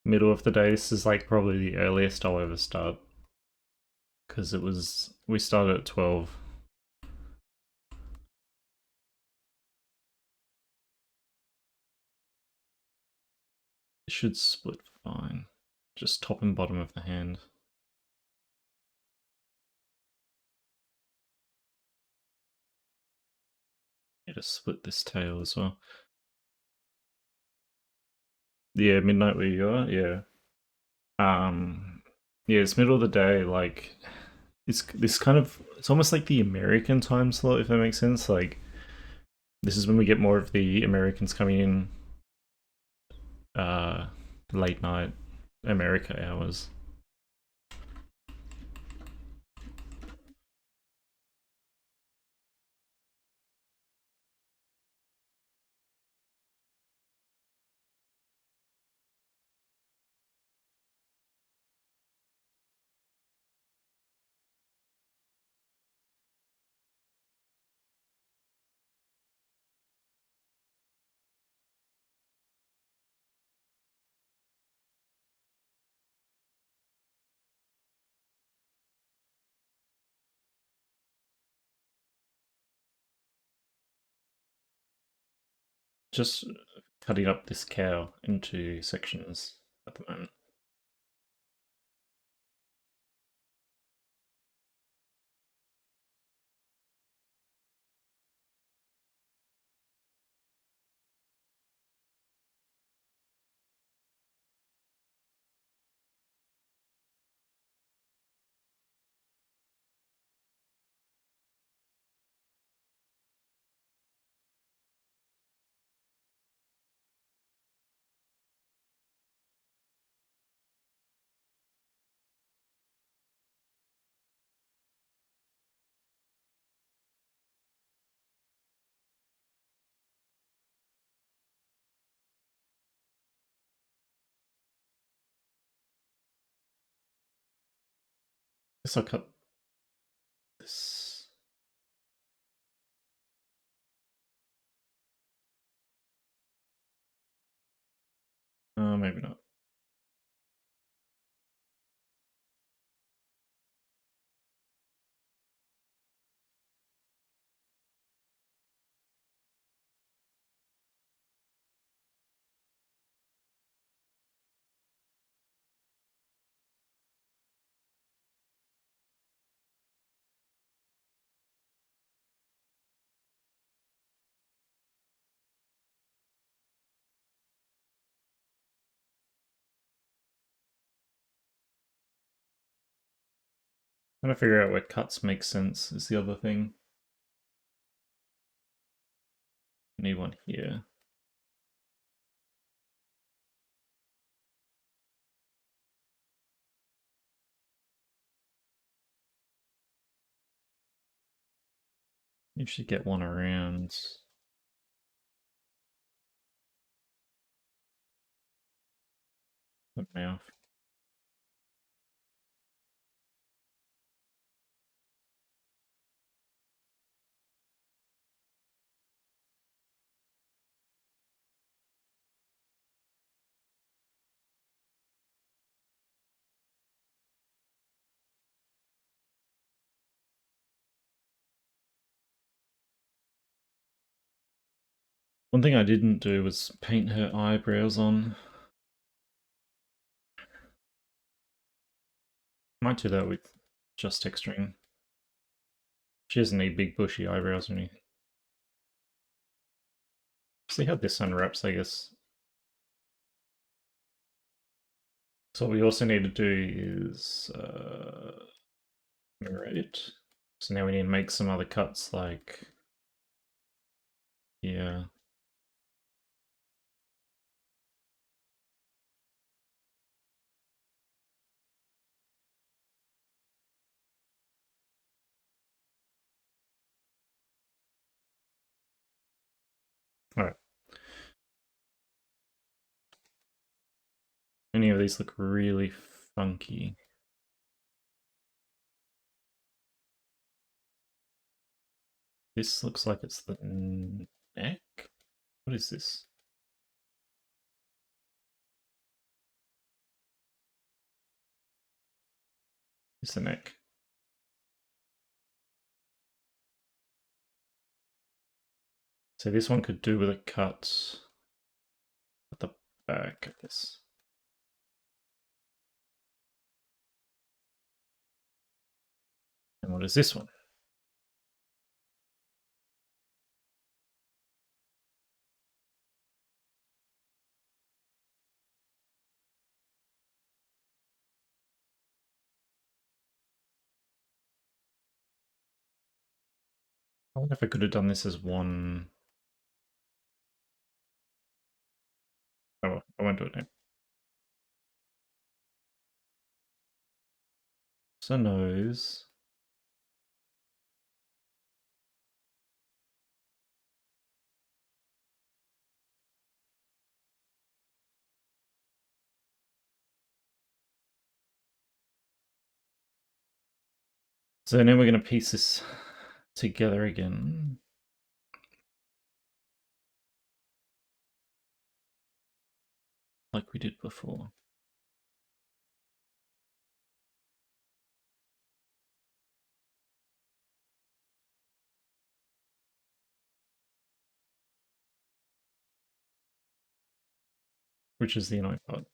Middle of the day. This is like probably the earliest I'll ever start. Because we started at 12. It should split fine. Just top and bottom of the hand. Need to split this tail as well. Yeah, midnight where you are, yeah. Yeah, it's middle of the day, like it's almost like the American time slot, if that makes sense. Like this is when we get more of the Americans coming in uh late night America hours. Just cutting up this cow into sections at the moment. Guess I'll cut this. Maybe not. Trying to figure out where cuts make sense is the other thing. I need one here. You should get one around. the mouth. One thing I didn't do was paint her eyebrows on. Might do that with just texturing. She doesn't need big bushy eyebrows or anything. See how this unwraps, I guess. So what we also need to do is mirror it. So now we need to make some other cuts like, yeah. All right. Any of these look really funky. This looks like it's the neck. What is this? It's the neck. So this one could do with a cut at the back, I guess. And what is this one? I wonder if I could have done this as one. Oh, well, I won't do it now. So nose. So now we're going to piece this together again. Like we did before. Which is the annoying part.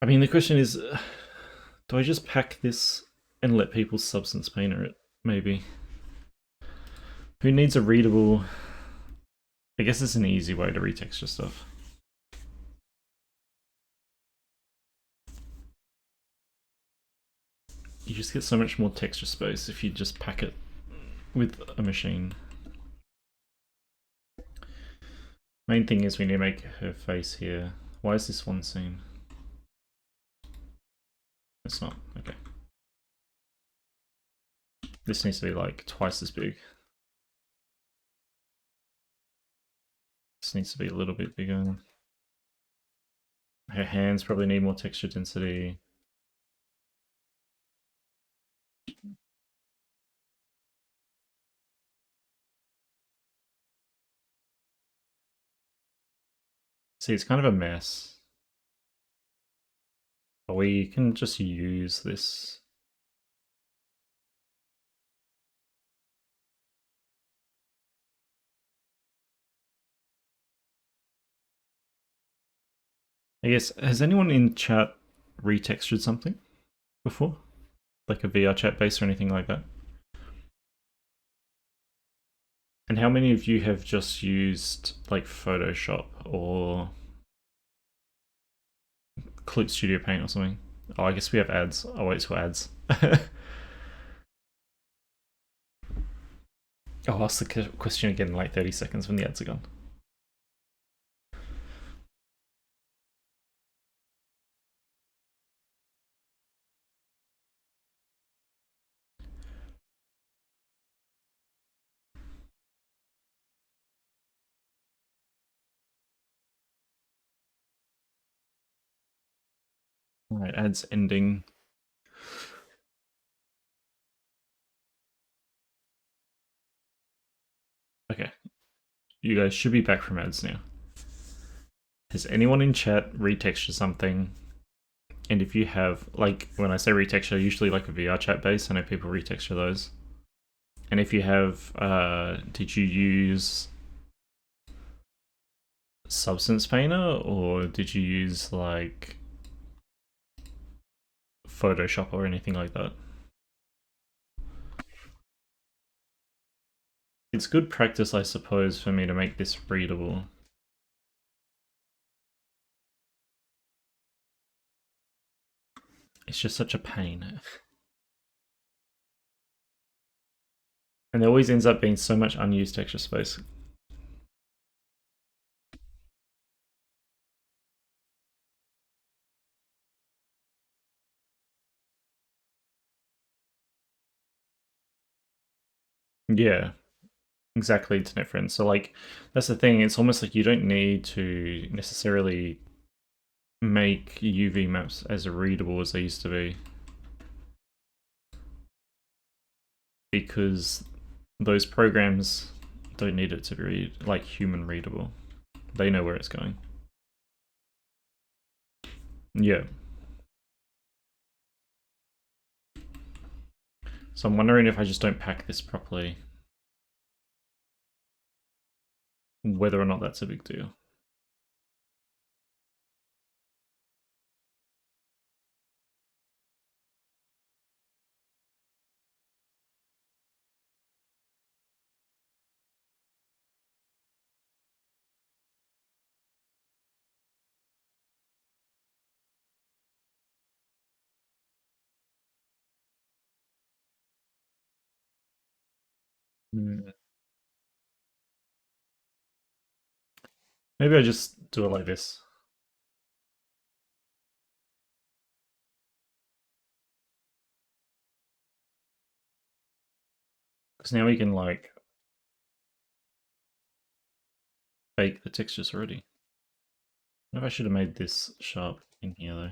I mean, the question is, do I just pack this and let people substance painter it? Maybe. Who needs a readable... I guess it's an easy way to retexture stuff. You just get so much more texture space if you just pack it with a machine. Main thing is we need to make her face here. Why is this one scene? It's not. Okay. This needs to be like twice as big. This needs to be a little bit bigger. Her hands probably need more texture density. See, it's kind of a mess. But we can just use this. I guess, has anyone in chat retextured something before? Like a VR chat base or anything like that? And how many of you have just used like Photoshop or Clip Studio Paint or something? Oh, I guess we have ads. I'll wait till ads. I'll ask the question again in like 30 seconds when the ads are gone. Alright, ads ending. Okay, you guys should be back from ads now. Has anyone in chat retextured something? And if you have, like, when I say retexture, usually like a VR chat base, I know people retexture those. And if you have, did you use Substance Painter or did you use like Photoshop or anything like that? It's good practice, I suppose, for me to make this readable. It's just such a pain. And there always ends up being so much unused texture space. Yeah, exactly, internet friends. So like that's the thing, it's almost like you don't need to necessarily make UV maps as readable as they used to be. Because those programs don't need it to be like human readable. They know where it's going. Yeah. So I'm wondering if I just don't pack this properly, whether or not that's a big deal. Mm. Maybe I just do it like this. Because now we can like bake the textures already. Maybe I should have made this sharp in here though.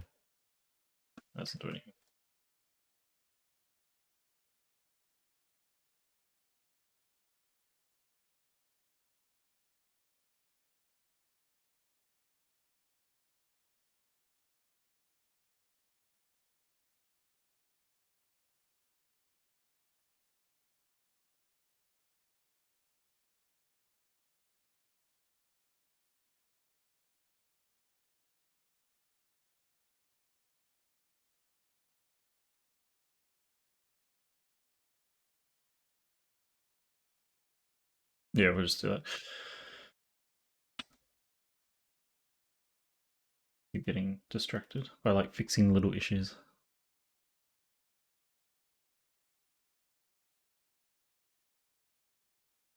That doesn't do anything. Yeah, we'll just do that. Keep getting distracted by like fixing little issues.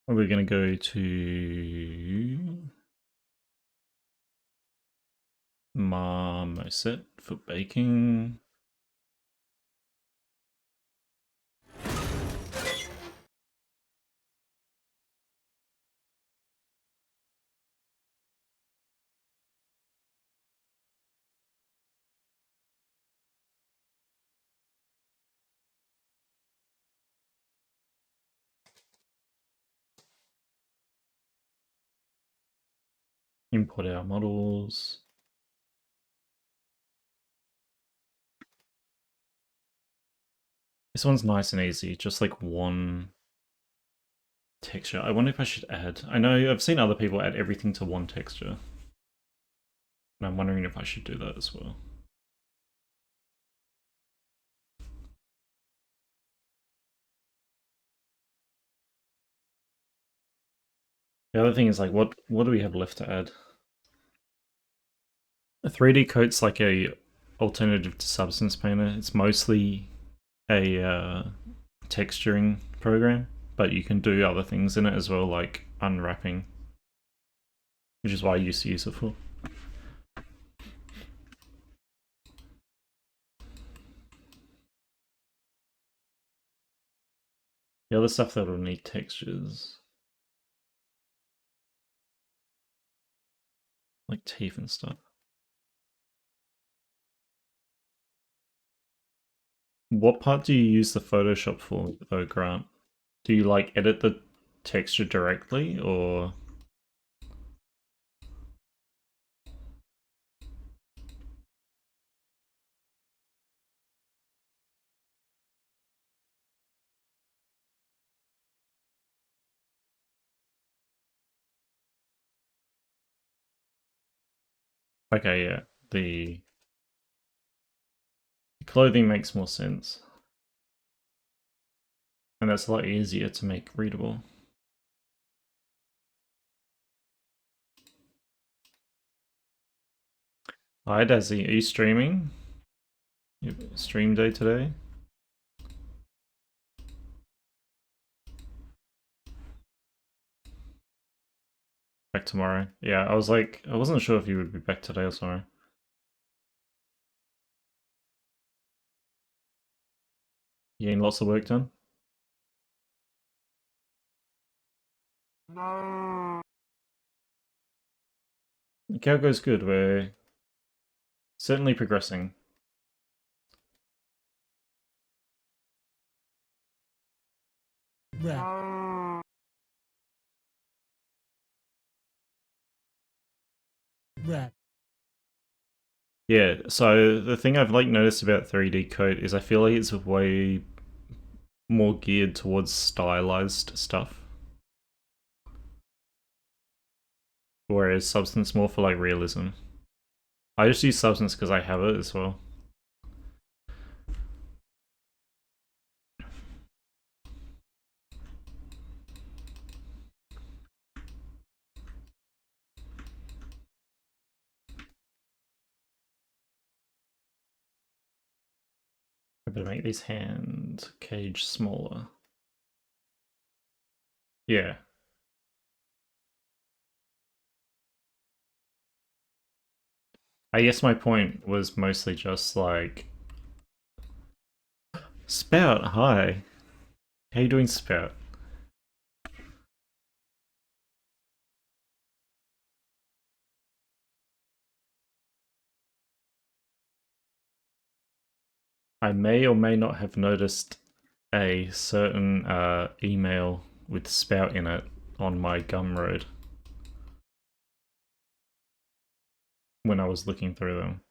We're gonna go to Marmoset for baking. Import our models. This one's nice and easy, just like one texture. I wonder if I should add. I know I've seen other people add everything to one texture. And I'm wondering if I should do that as well. The other thing is like what do we have left to add? A 3D coat's like a alternative to Substance Painter. It's mostly a texturing program, but you can do other things in it as well, like unwrapping, which is why I used to use it for. The other stuff that will need textures, like teeth and stuff. What part do you use the Photoshop for, though, Grant? Do you like edit the texture directly, or? Okay, yeah. The clothing makes more sense. And that's a lot easier to make readable. Hi, Dazzy. Are you streaming? Your stream day today? Back tomorrow? Yeah, I was like, I wasn't sure if you would be back today or tomorrow. You getting lots of work done? No. Calgo's good. We're certainly progressing. No. Yeah, so the thing I've like noticed about 3D Code is I feel like it's way more geared towards stylized stuff. Whereas Substance more for like realism. I just use Substance because I have it as well. I better make this hand cage smaller. Yeah. I guess my point was mostly just like Spout, hi. How you doing, Spout? I may or may not have noticed a certain email with Spout in it on my Gumroad when I was looking through them.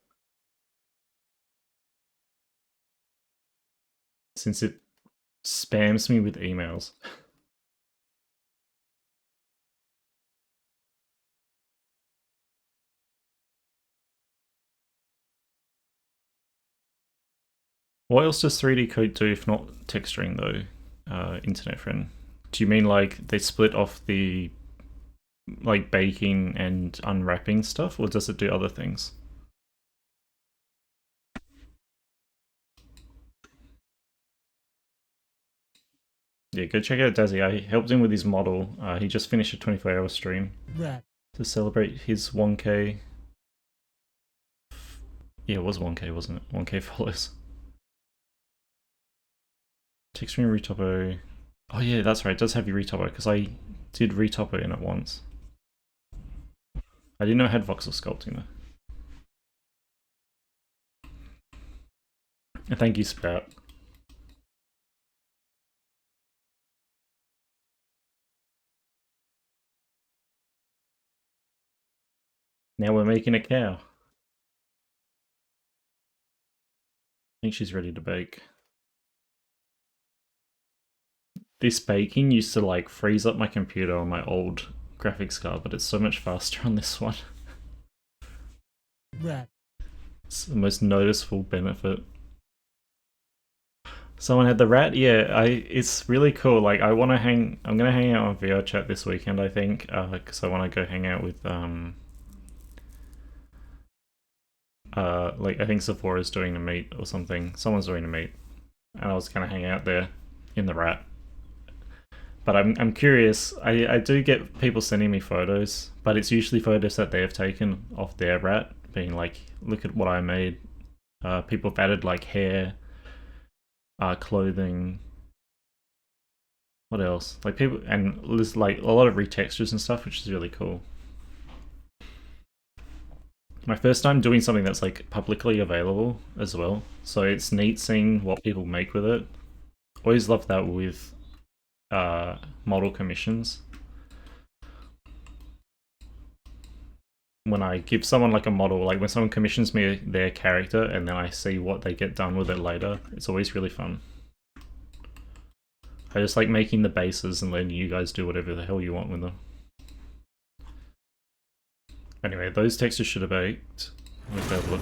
Since it spams me with emails. What else does 3D Code do if not texturing though, internet friend? Do you mean like they split off the like baking and unwrapping stuff, or does it do other things? Yeah, go check out Dazzy. I helped him with his model. He just finished a 24-hour stream to celebrate his 1K. Yeah, it was 1K, wasn't it? 1K followers. Texturing retopo. Oh yeah, that's right. It does have your retopo because I did retopo in it once. I didn't know it had voxel sculpting though. And thank you, Sprout. Now we're making a cow. I think she's ready to bake. This baking used to like freeze up my computer on my old graphics card, but it's so much faster on this one. It's the most noticeable benefit. Someone had the rat. Yeah, it's really cool. Like I'm gonna hang out on VR chat this weekend. I think because I want to go hang out with like I think Sephora's doing a meet or something. Someone's doing a meet, and I was gonna hang out there in the rat. But I'm curious. I do get people sending me photos, but it's usually photos that they have taken of their rat, being like, look at what I made. People have added like hair, clothing. What else? Like people, and there's like a lot of retextures and stuff, which is really cool. my first time doing something that's like publicly available as well. So it's neat seeing what people make with it. Always love that with model commissions. When I give someone like a model, like when someone commissions me their character and then I see what they get done with it later, it's always really fun. I just like making the bases and letting you guys do whatever the hell you want with them. Anyway, those textures should have baked. Let's have a look.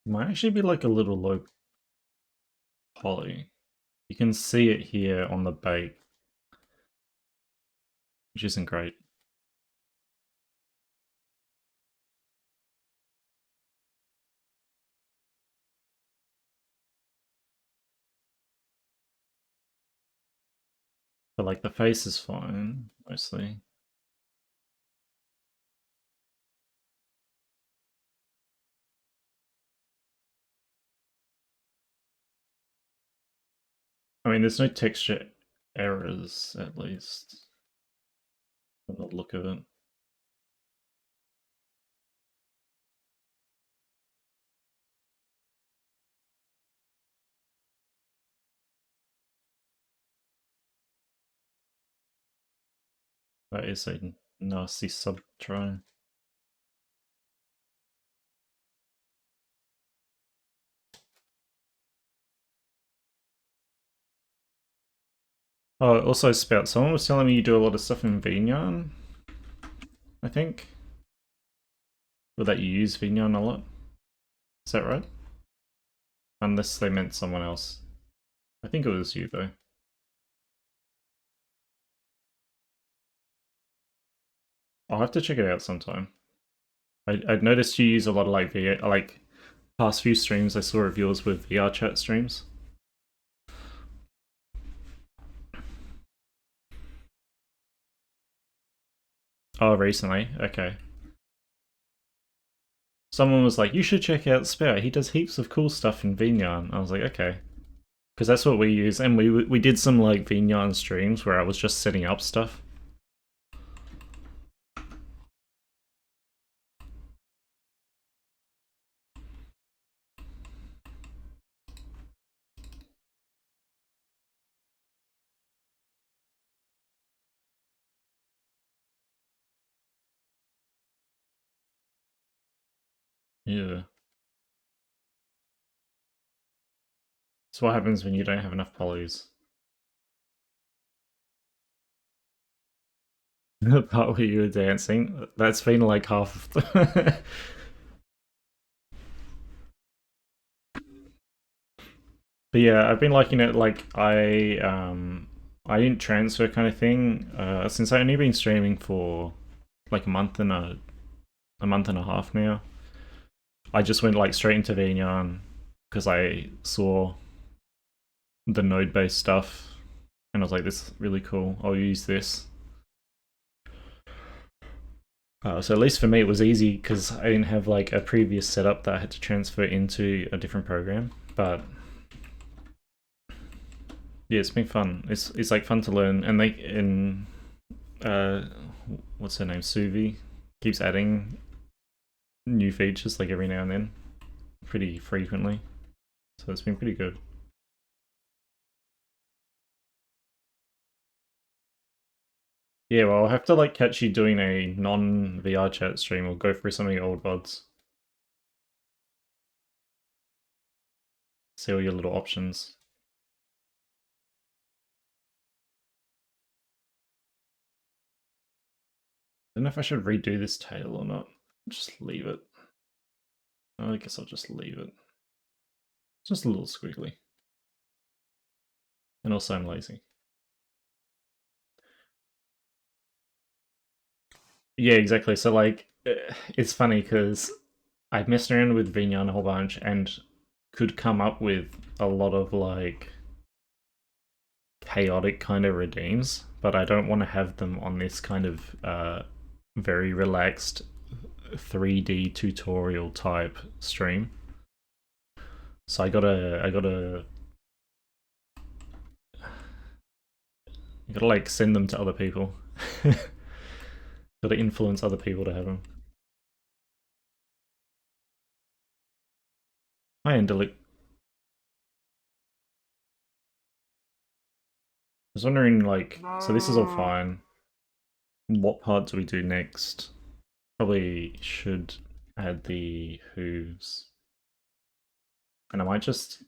Might actually be like a little low poly. You can see it here on the bake, which isn't great. But like the face is fine, mostly. I mean, there's no texture errors, at least, from the look of it. That is a nasty sub try. Oh, also Spout, someone was telling me you do a lot of stuff in VNyarn, I think. Or that you use VNyarn a lot. Is that right? Unless they meant someone else. I think it was you, though. I'll have to check it out sometime. I'd noticed you use a lot of like VR, like past few streams I saw of yours with VR chat streams. Oh, recently? Okay. Someone was like, you should check out Spout. He does heaps of cool stuff in VNyarn. I was like, okay. Because that's what we use. And we did some like VNyarn streams where I was just setting up stuff. Yeah. So what happens when you don't have enough polys? The part where you were dancing, that's been like half of the But yeah, I've been liking it. Like I didn't transfer kind of thing. Since I only been streaming for like a month and a half now. I just went like straight into VNyarn because I saw the node based stuff and I was like, this is really cool. I'll use this. So at least for me, it was easy because I didn't have like a previous setup that I had to transfer into a different program. But yeah, it's been fun. It's like fun to learn, and uh, what's her name, Suvi, keeps adding new features like every now and then, pretty frequently. So it's been pretty good. Yeah, well, I'll have to like catch you doing a non VR chat stream or go through some of your old VODs. See all your little options. I don't know if I should redo this tail or not. Just leave it. I guess I'll just leave it. It's just a little squiggly. And also I'm lazy. Yeah, exactly. So like, it's funny because I messed around with Vignon a whole bunch and could come up with a lot of like chaotic kind of redeems, but I don't want to have them on this kind of very relaxed 3D tutorial type stream. So I gotta like send them to other people. Gotta influence other people to have them. Hi, Andelic. I was wondering, like, so this is all No. fine. What part do we do next? Probably should add the hooves. And I might just...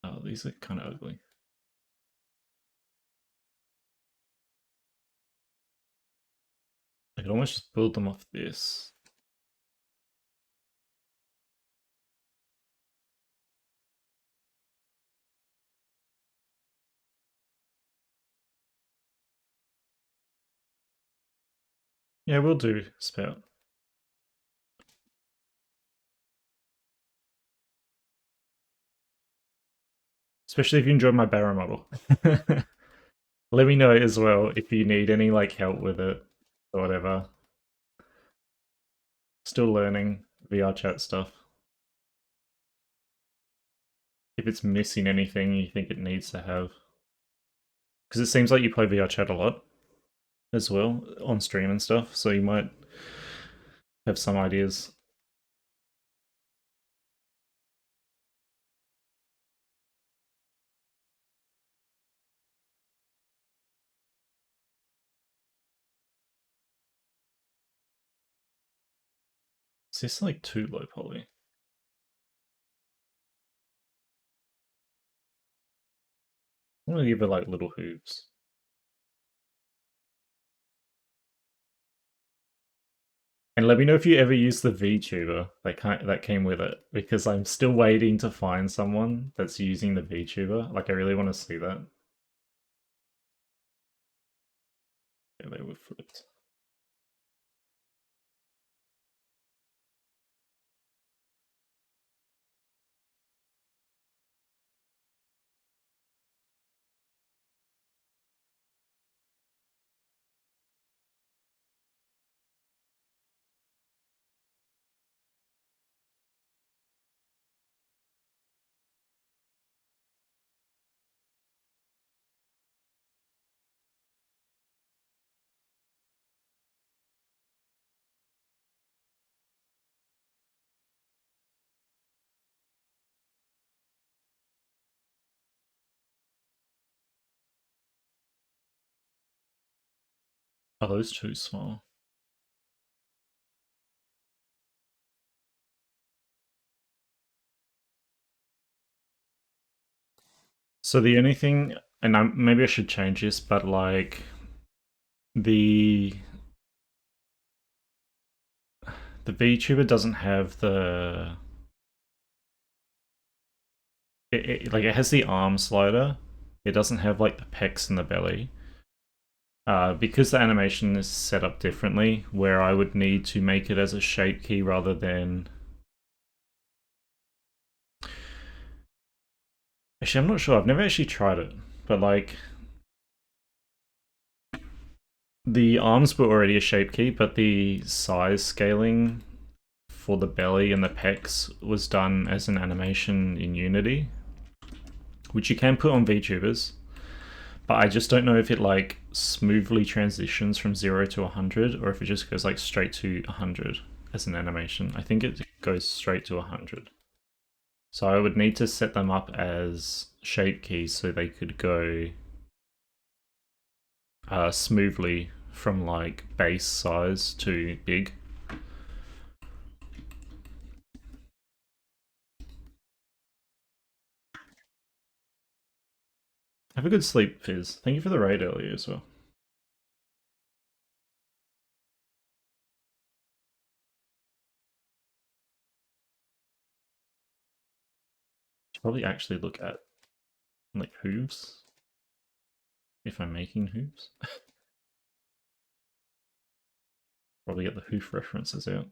Oh, these are kind of ugly. I could almost just build them off this. Yeah, we'll do spout. Especially if you enjoyed my barrow model. Let me know as well if you need any like help with it or whatever. Still learning VR chat stuff. If it's missing anything you think it needs to have. Because it seems like you play VR chat a lot as well on stream and stuff, so you might have some ideas. Is this like too low poly? I'm gonna give it like little hooves. And let me know if you ever use the VTuber that came with it, because I'm still waiting to find someone that's using the VTuber. Like I really want to see that. Yeah, they were flipped. Are those too small? So the only thing, and maybe I should change this, but like the the VTuber doesn't have like it has the arm slider. It doesn't have like the pecs and the belly. Because the animation is set up differently, where I would need to make it as a shape key rather than. Actually, I'm not sure. I've never actually tried it, but like the arms were already a shape key, but the size scaling for the belly and the pecs was done as an animation in Unity, which you can put on VTubers. But I just don't know if it like smoothly transitions from 0 to 100 or if it just goes like straight to 100 as an animation. I think it goes straight to 100. So I would need to set them up as shape keys so they could go smoothly from like base size to big. Have a good sleep, Fizz. Thank you for the raid earlier as well. Should probably actually look at like hooves if I'm making hooves. Probably get the hoof references out.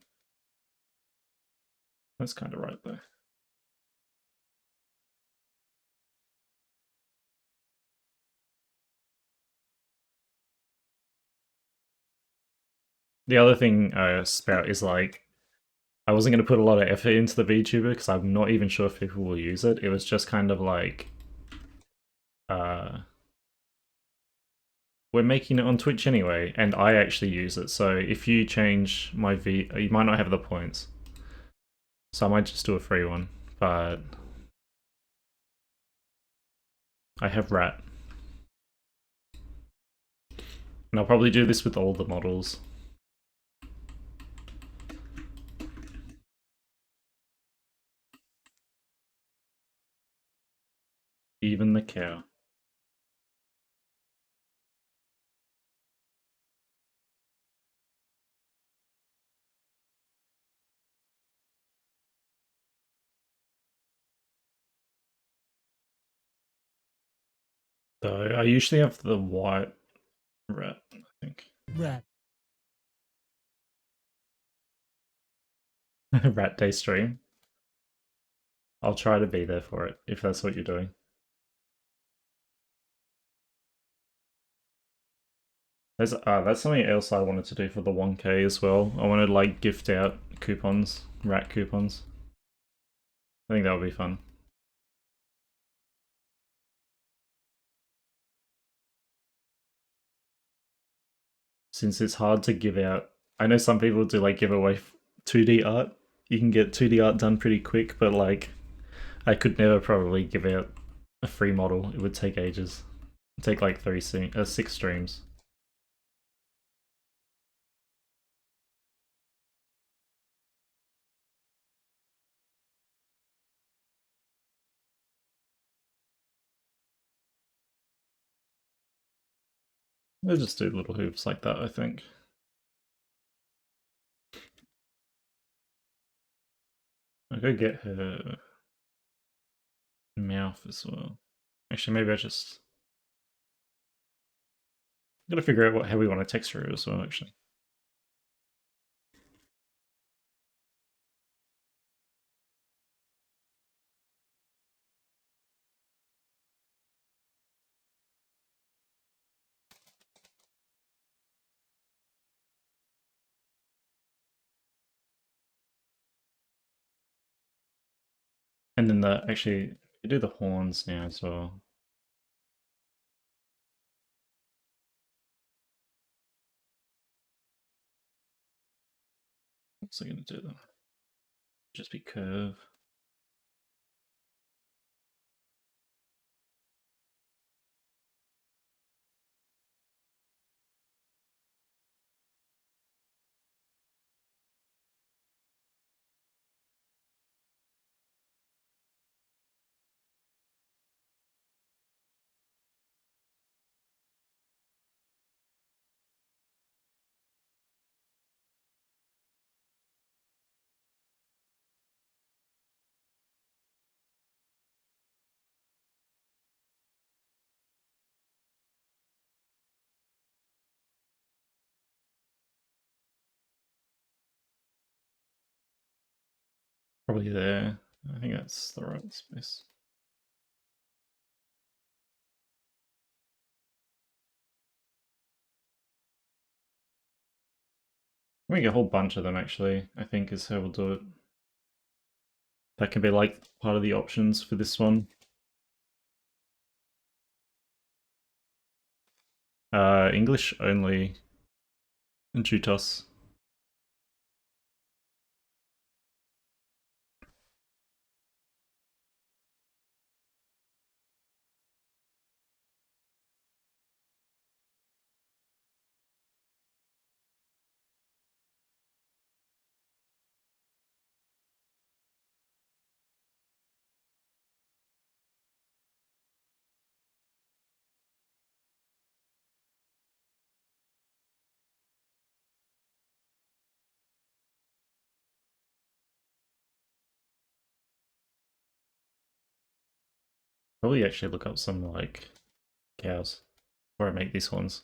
That's kind of right though. The other thing about is like I wasn't going to put a lot of effort into the VTuber because I'm not even sure if people will use it. It was just kind of like uh, we're making it on Twitch anyway, and I actually use it. So if you change my you might not have the points. So I might just do a free one, but I have Rat. And I'll probably do this with all the models. Even the cow. Though I usually have the white rat, I think. Rat. Rat Day stream. I'll try to be there for it if that's what you're doing. That's something else I wanted to do for the 1K as well. I wanted to like gift out coupons, rat coupons. I think that would be fun. Since it's hard to give out, I know some people do like give away 2D art. You can get 2D art done pretty quick, but like I could never probably give out a free model. It would take ages. It'd take like 6 streams. We'll just do little hoops like that, I think. I'll go get her mouth as well. Actually, maybe I just gotta figure out how we want to texture it as well, actually. And then actually, you do the horns now as well. What's I gonna do then? Just be curve. Probably there. I think that's the right space. We get a whole bunch of them actually, I think is how we'll do it. That can be like part of the options for this one. English only in Jutos. Probably actually look up some like cows before I make these ones.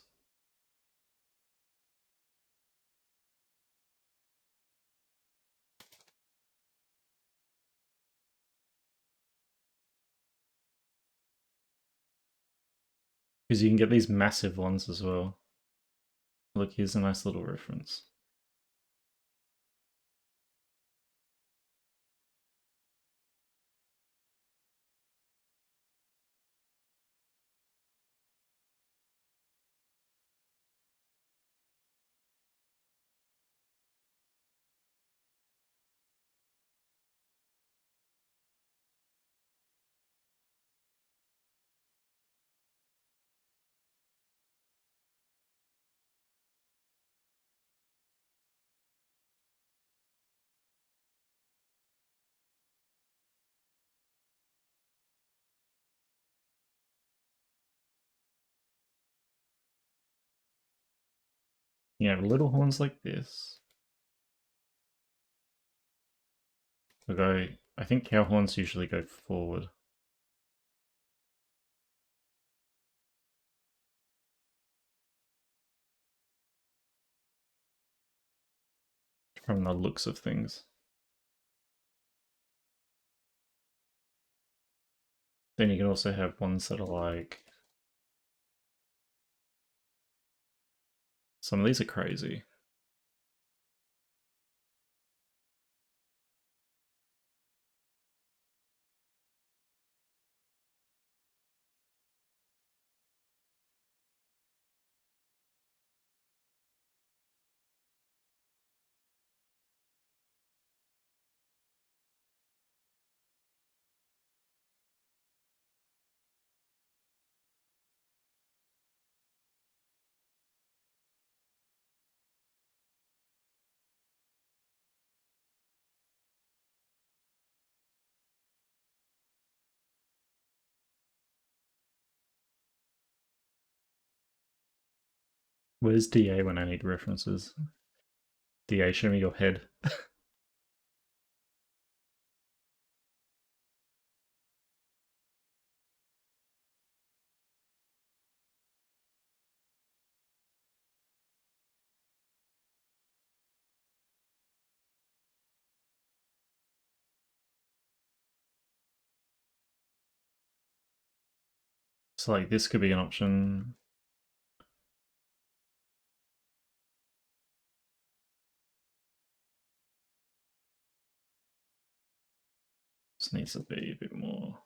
Because you can get these massive ones as well. Look, here's a nice little reference. You have little horns like this. I think cow horns usually go forward. From the looks of things. Then you can also have ones that are like... Some of these are crazy. Where's DA when I need references? DA, show me your head. So like this could be an option. This needs to be a bit more.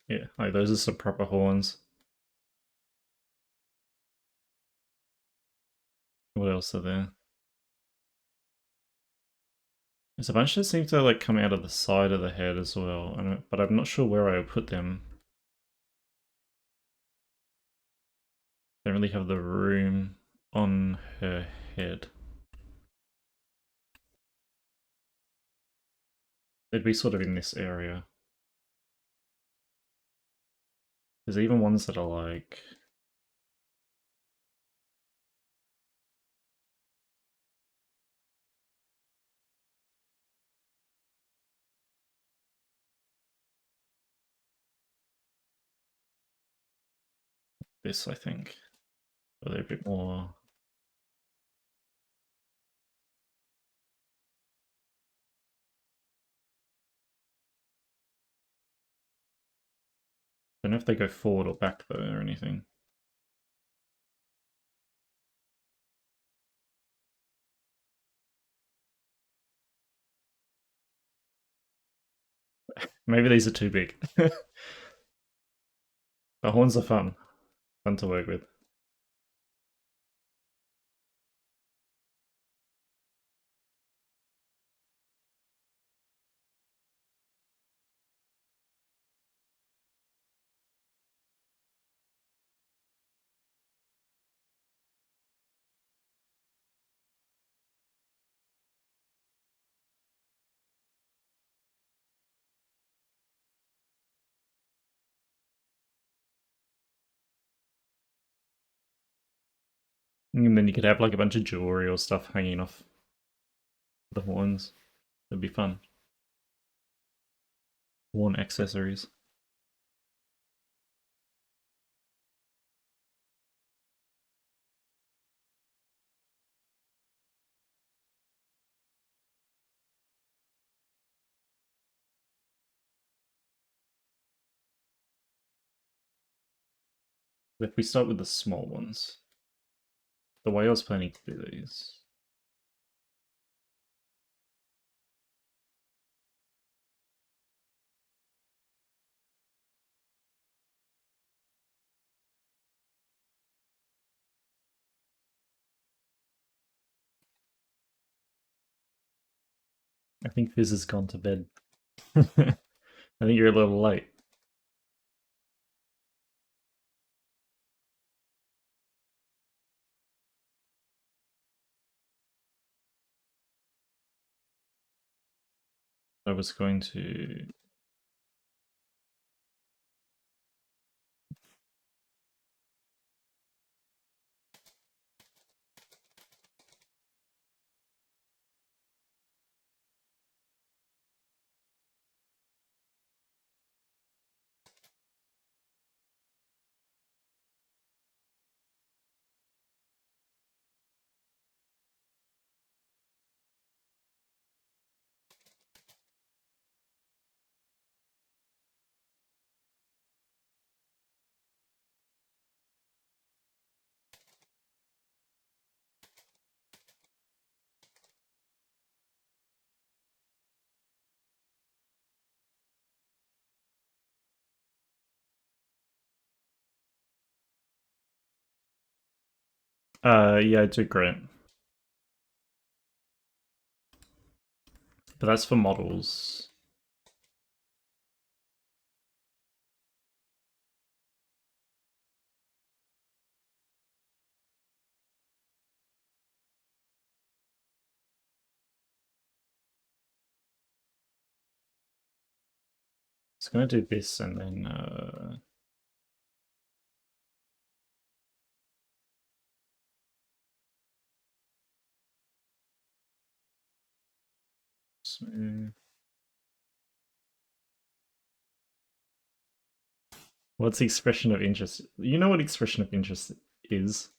Yeah, like those are some proper horns. What else are there? There's a bunch that seem to like come out of the side of the head as well, but I'm not sure where I would put them. Don't really have the room on her head. They'd be sort of in this area. There's even ones that are like... this, I think. But they're a bit more... I don't know if they go forward or back though or anything. Maybe these are too big. The horns are fun. Fun to work with. And then you could have like a bunch of jewelry or stuff hanging off the horns. That'd be fun. Horn accessories. If we start with the small ones, the way I was planning to do these. I think Fizz has gone to bed. I think you're a little late. I was going to. Yeah, I did great. But that's for models. It's gonna do this and then smooth. What's the expression of interest? You know what expression of interest is?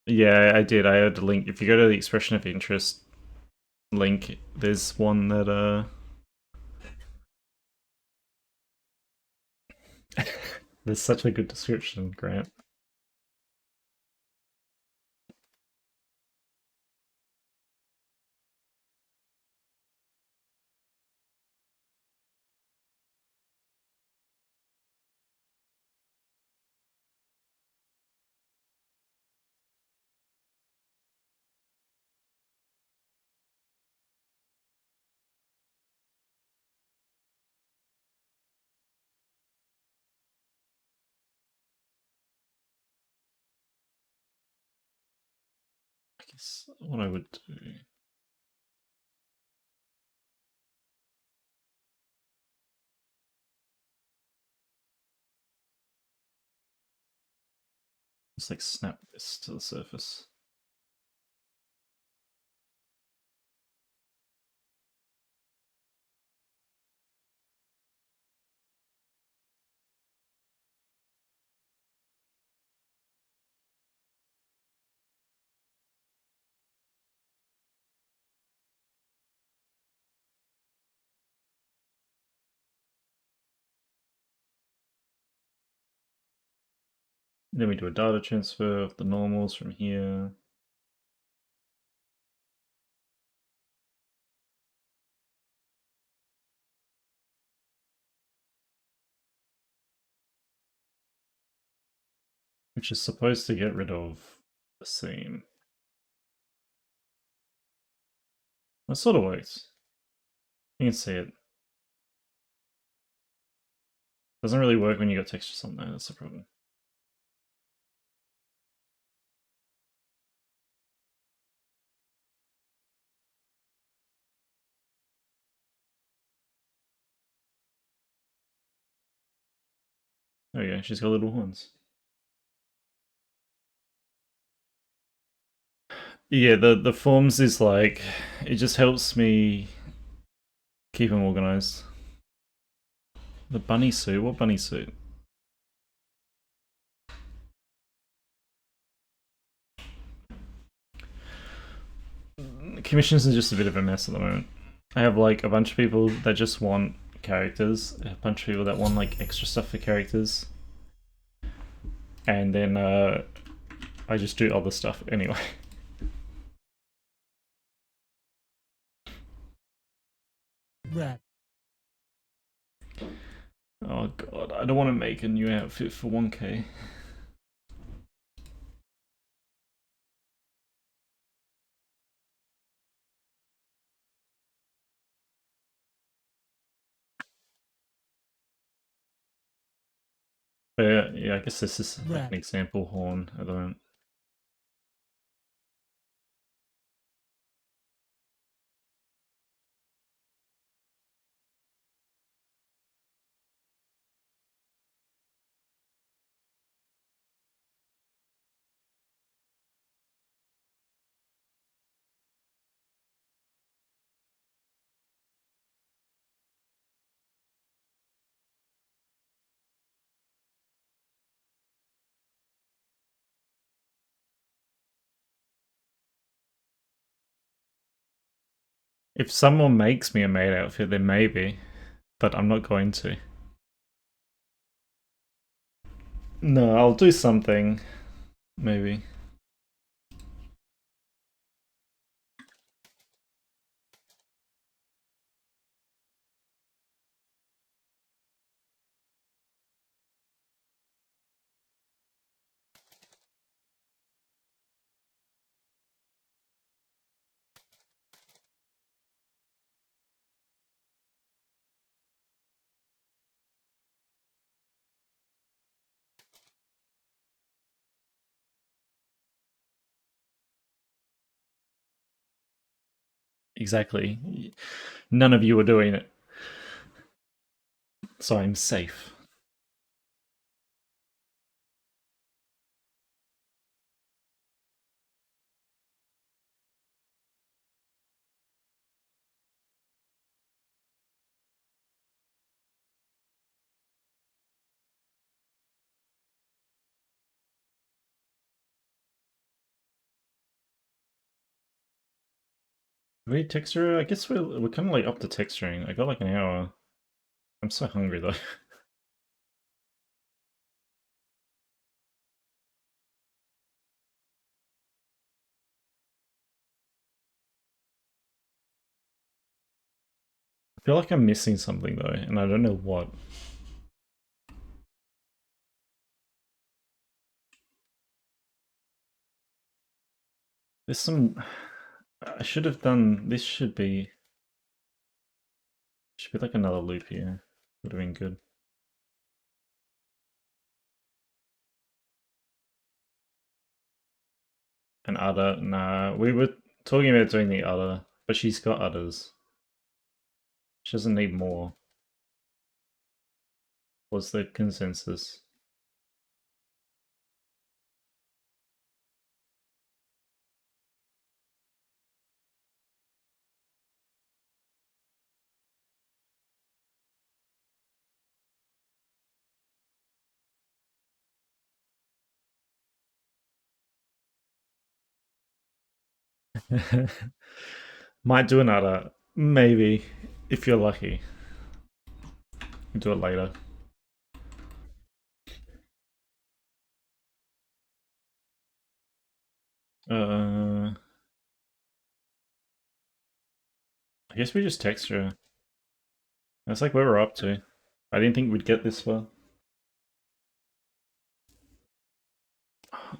Yeah, I did. I had a link. If you go to the expression of interest link, there's one that there's such a good description, Grant. I guess what I would do is like snap this to the surface. Then we do a data transfer of the normals from here. Which is supposed to get rid of the seam. That sort of works. You can see it. Doesn't really work when you got textures on there, that's the problem. There you go, she's got little horns. Yeah, the forms is like, it just helps me keep them organized. The bunny suit? What bunny suit? Commissions are just a bit of a mess at the moment. I have like a bunch of people that just want characters, a bunch of people that want like extra stuff for characters, and then I just do other stuff anyway. Rat. Oh god, I don't want to make a new outfit for 1k. But yeah, I guess this is like an example horn at the moment. If someone makes me a maid outfit, then maybe, but I'm not going to. No, I'll do something, maybe. Exactly. None of you are doing it. So I'm safe. We texture? I guess we're kind of like up to texturing. I got like an hour. I'm so hungry though. I feel like I'm missing something though, and I don't know what. There's some. I should have done. This should be like another loop here. Would have been good. An udder? Nah, we were talking about doing the udder, but she's got udders. She doesn't need more. Was the consensus? Might do an udder, maybe, if you're lucky. Do it later. I guess we just text her. That's like where we're up to. I didn't think we'd get this far.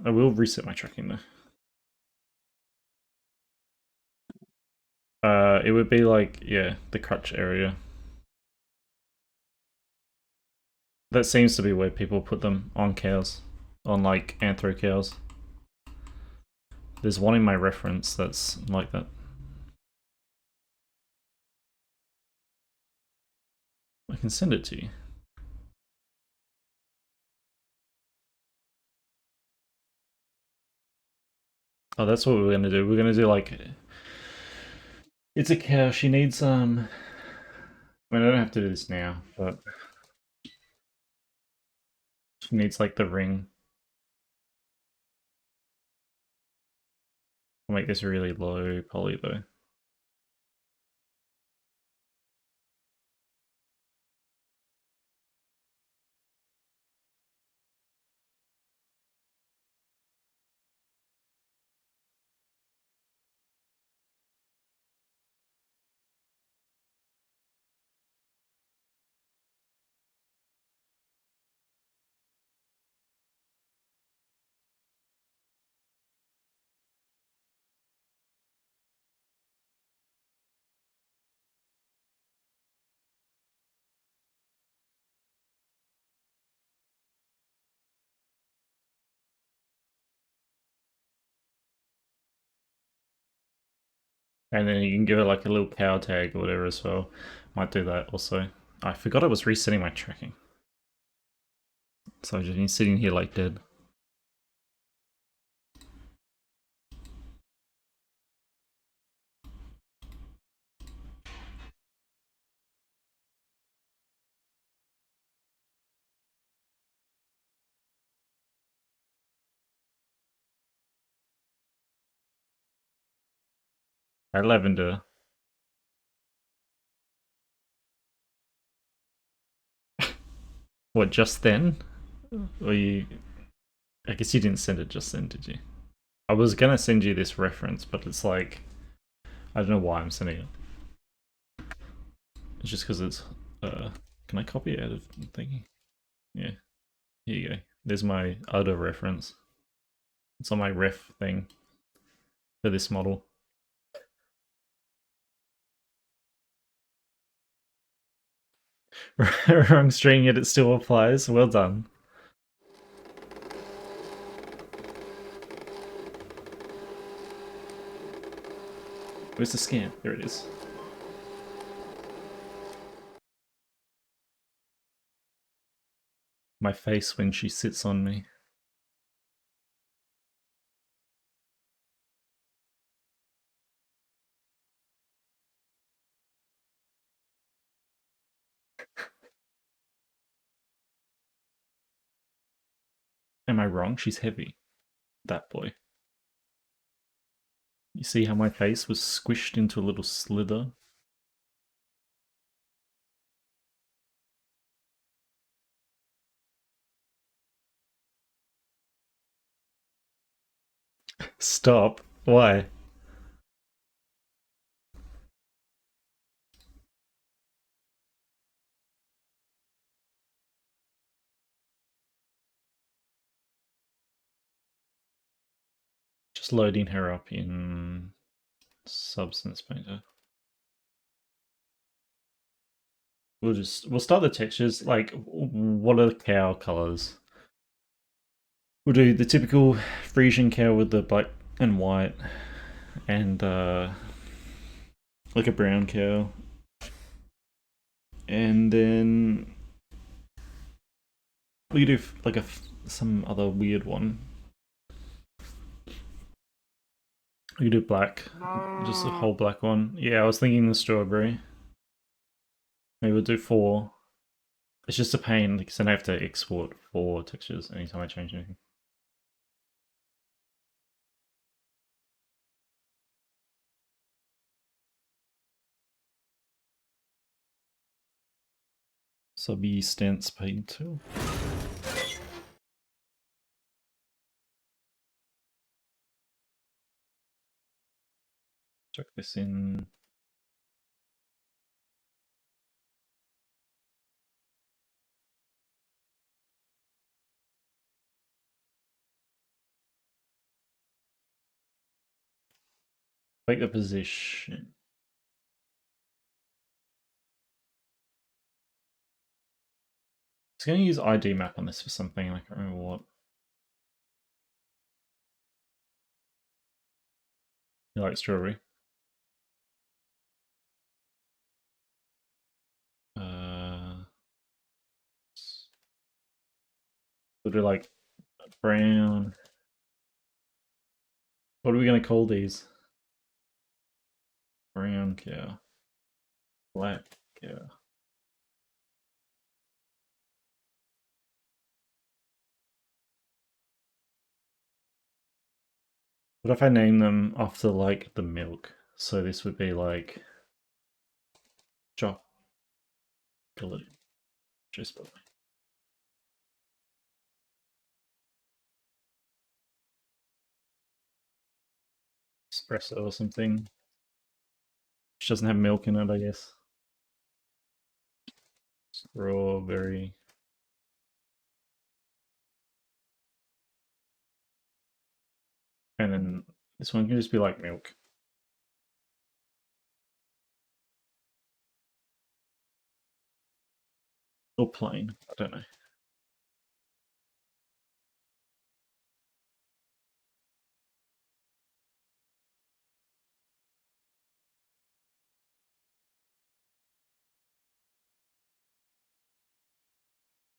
I will reset my tracking though. It would be like, yeah, the crutch area. That seems to be where people put them on cows, on like anthro cows. There's one in my reference that's like that. I can send it to you. Oh, that's what we're gonna do. We're gonna do like, it's a cow. She needs I mean, I don't have to do this now, but she needs like the ring. I'll make this really low poly though. And then you can give it like a little cow tag or whatever as well. Might do that also. I forgot I was resetting my tracking. So I've just been sitting here like dead. Alright, lavender. What, just then? Or you... I guess you didn't send it just then, did you? I was gonna send you this reference, but it's like... I don't know why I'm sending it. It's just because it's... can I copy it out of thingy? Yeah. Here you go. There's my other reference. It's on my ref thing for this model. Wrong string, yet it still applies. Well done. Where's the scan? There it is. My face when she sits on me. Am I wrong? She's heavy. That boy. You see how my face was squished into a little slither? Stop. Why? Just loading her up in Substance Painter. We'll start the textures. Like, what are the cow colors? We'll do the typical Frisian cow with the black and white, and like a brown cow, and then we could do like some other weird one. We could do black, just a whole black one. Yeah, I was thinking the strawberry. Maybe we'll do 4. It's just a pain because then I have to export 4 textures anytime I change anything. Substance Painter. Check this in. Take the position. was going to use ID map on this for something, and I can't remember what. You like strawberry? We'll do like brown. What are we going to call these? Brown cow. Black cow. What if I name them after like the milk? So this would be like chocolate. Just espresso or something. Which doesn't have milk in it, I guess. Strawberry. And then this one can just be like milk. Or plain. I don't know.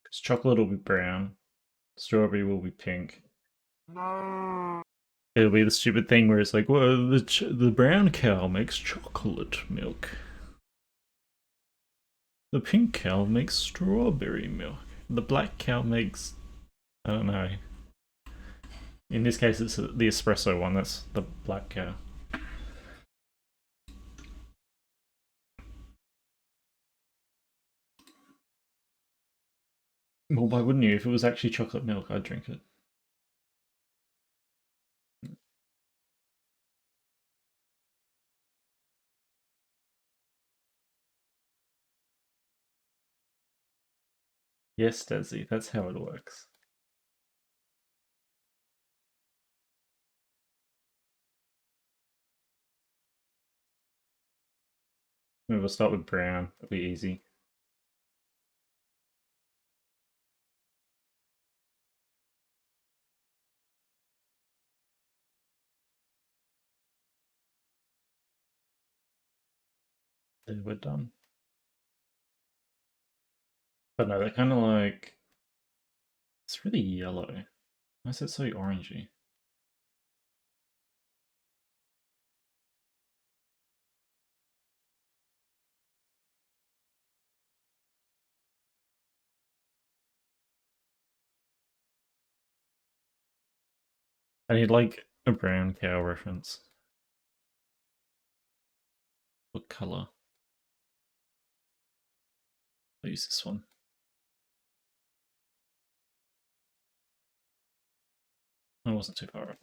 Because chocolate will be brown. Strawberry will be pink. No. It'll be the stupid thing where it's like, well, the brown cow makes chocolate milk. The pink cow makes strawberry milk. The black cow makes, I don't know. In this case, it's the espresso one. That's the black cow. Well, why wouldn't you? If it was actually chocolate milk, I'd drink it. Yes, Desi, that's how it works. We'll start with brown. It'll be easy. Then we're done. But no, they're kind of like... It's really yellow. Why is it so orangey? I need like a brown cow reference. What color? I'll use this one. I wasn't too far off.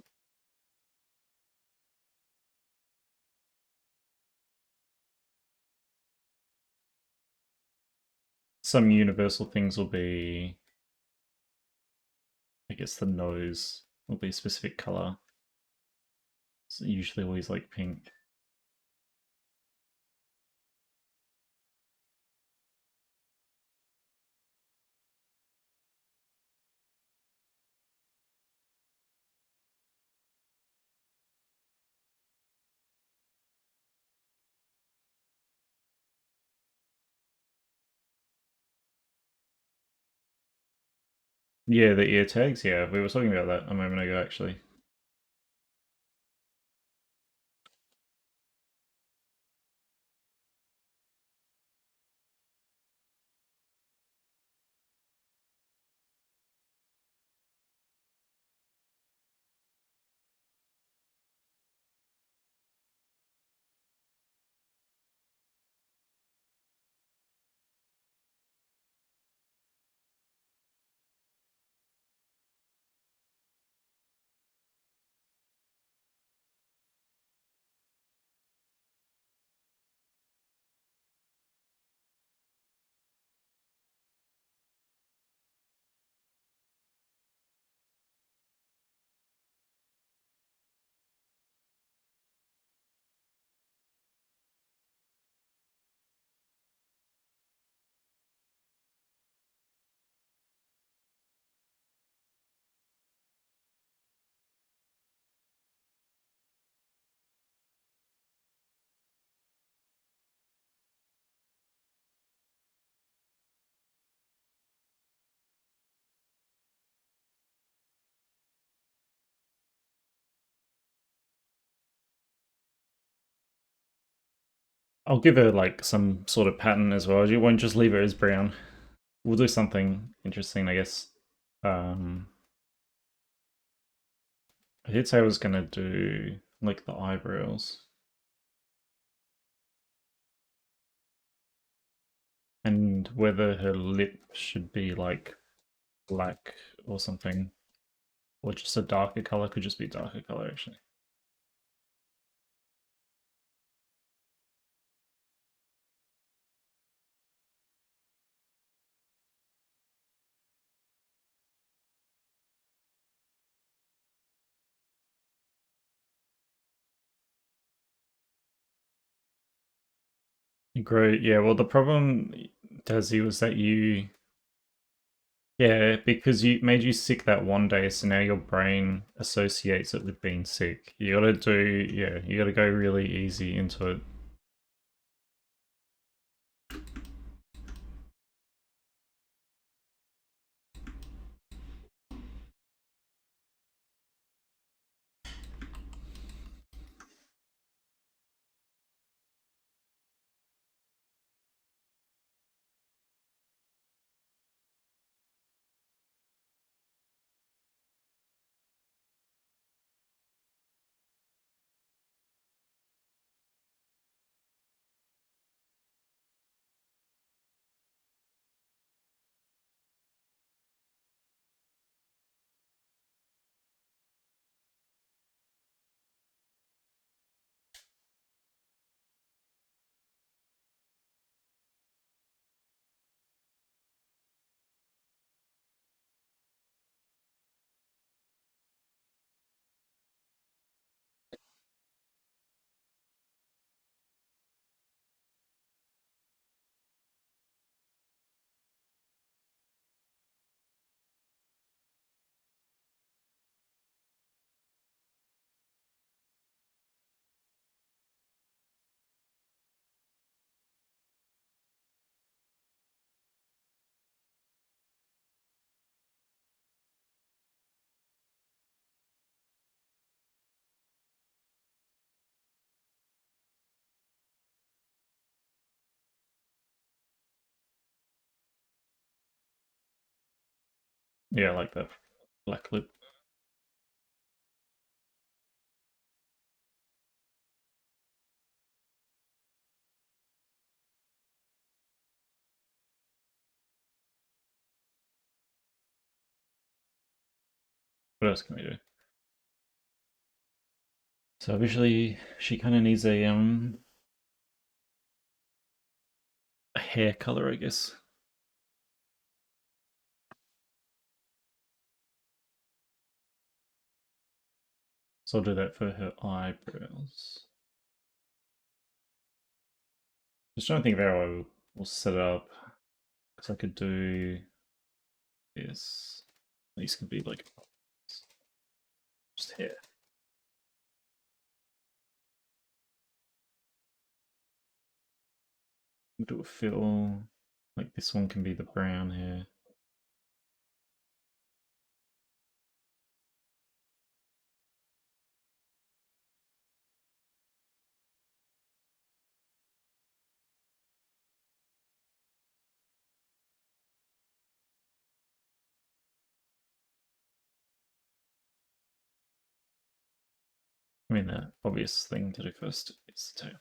Some universal things will be, I guess the nose will be a specific color. It's usually always like pink. Yeah, the ear tags. Yeah, we were talking about that a moment ago, actually. I'll give her like some sort of pattern as well. You won't just leave her as brown. We'll do something interesting, I guess. I did say I was gonna do like the eyebrows. And whether her lip should be like black or something. Or just a darker color, could just be darker color actually. Great, yeah, well the problem, Dazzy, was that yeah, because you made you sick that one day, so now your brain associates it with being sick. You gotta yeah, you gotta go really easy into it. Yeah, like that black lip. What else can we do? So visually, she kind of needs a hair color, I guess. So I'll do that for her eyebrows. Just trying to think of how I will set it up. Because I could do this. These could be like just hair. We'll do a fill. Like this one can be the brown hair. I mean, the obvious thing to do first is the tail.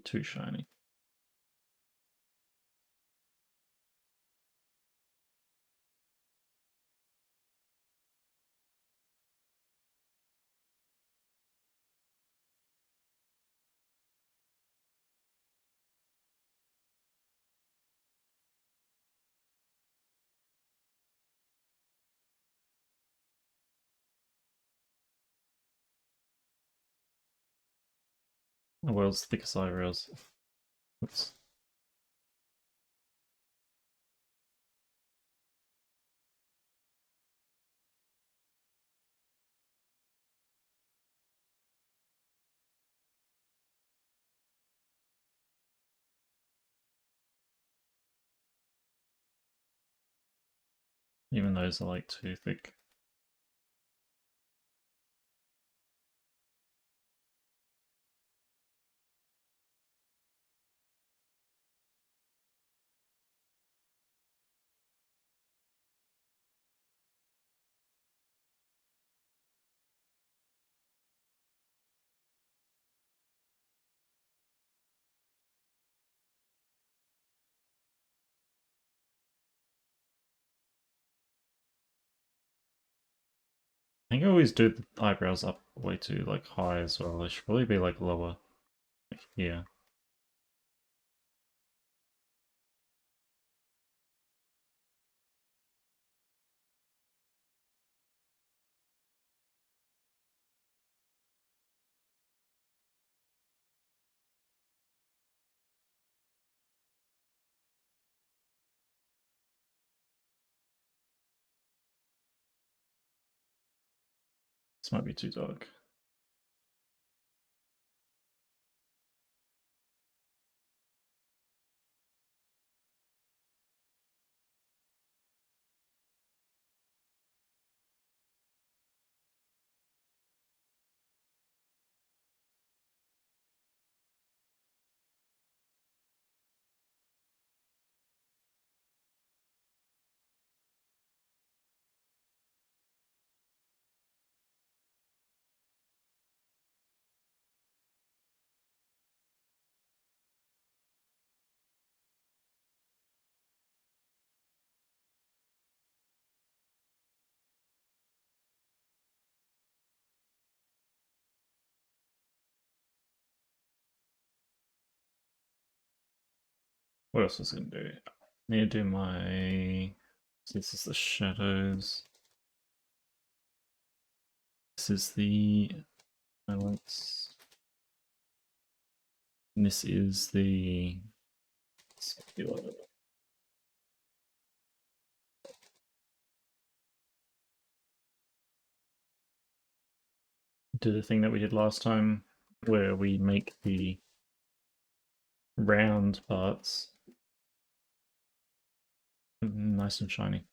Too shiny. The world's thickest eyebrows. Oops. Even those are like too thick. I think I always do the eyebrows up way too like high as well. They should probably be like lower. Like here. This might be too dark. What else was I gonna do? Need to do my. This is the shadows. This is the highlights. And this is the specular. Do the thing that we did last time where we make the round parts nice and shiny.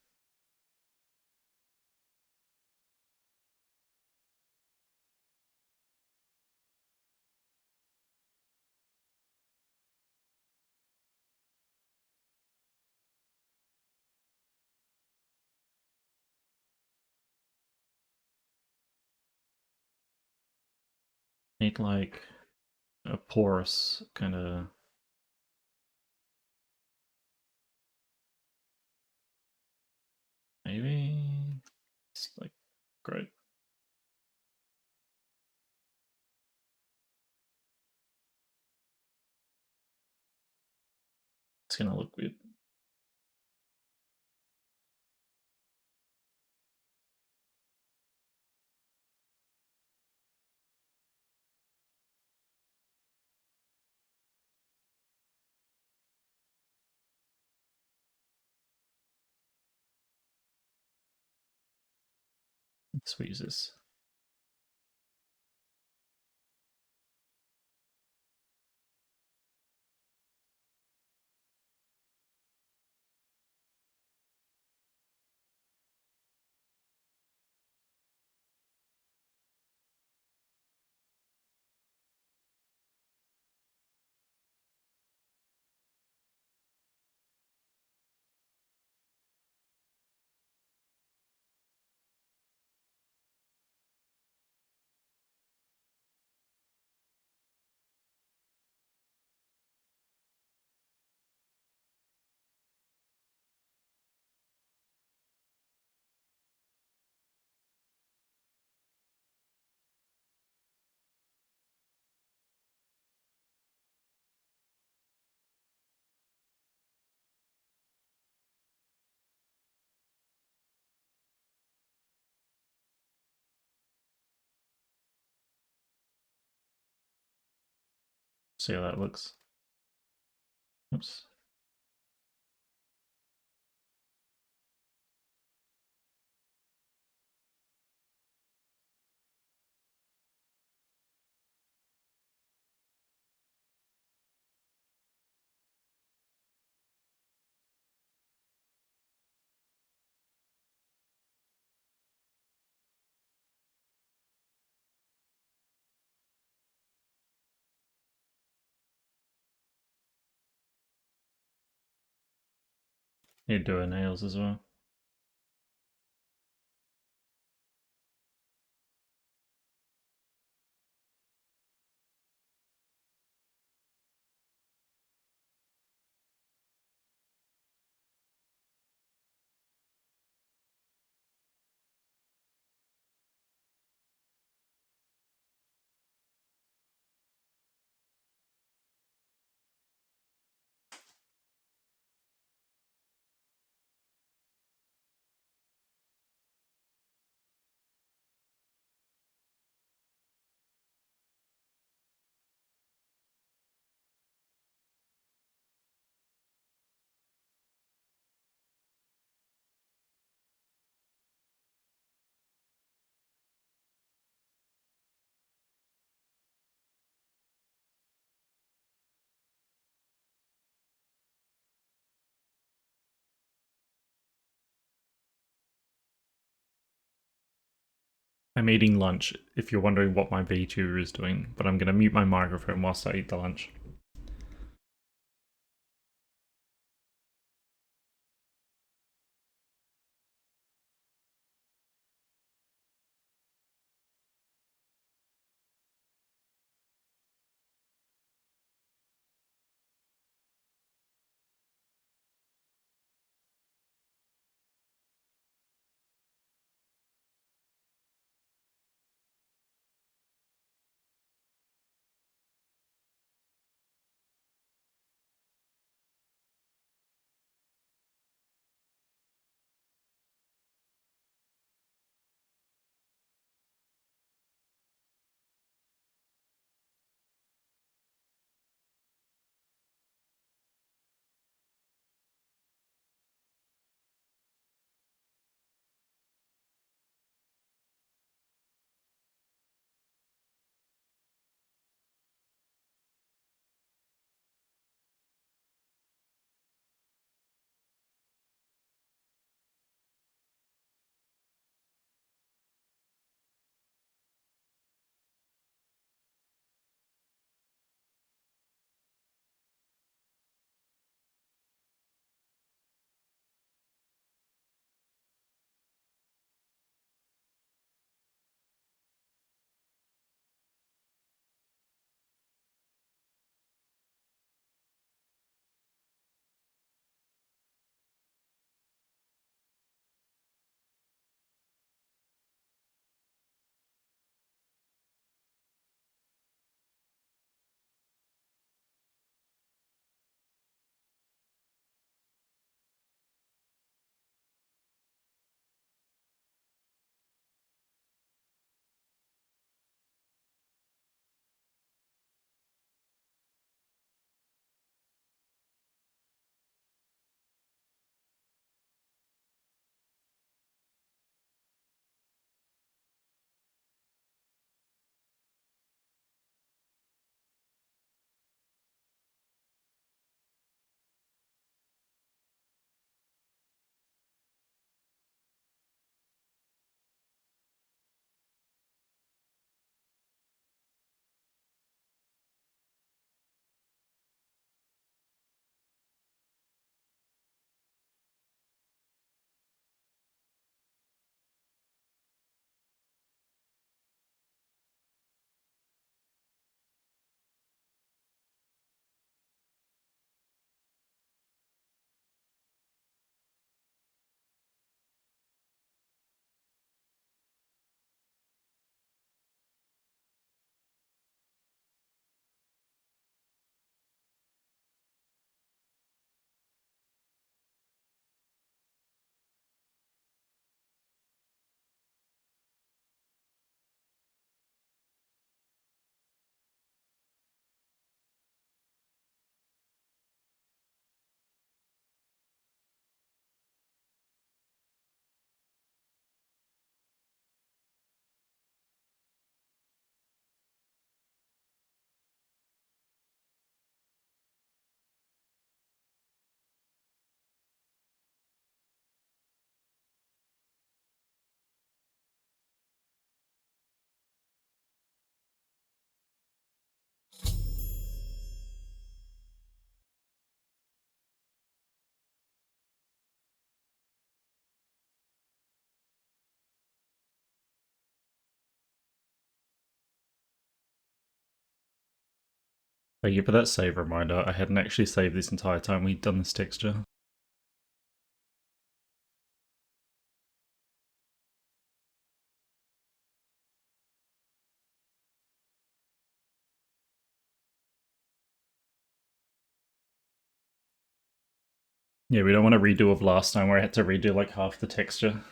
Need like a porous kind of. Maybe it's like great. It's gonna look weird. Let's use this. See how that looks. Oops. You do her nails as well. I'm eating lunch, if you're wondering what my VTuber is doing, but I'm going to mute my microphone whilst I eat the lunch. Thank you for that save reminder. I hadn't actually saved this entire time we'd done this texture. Yeah, we don't want to redo of last time where I had to redo like half the texture.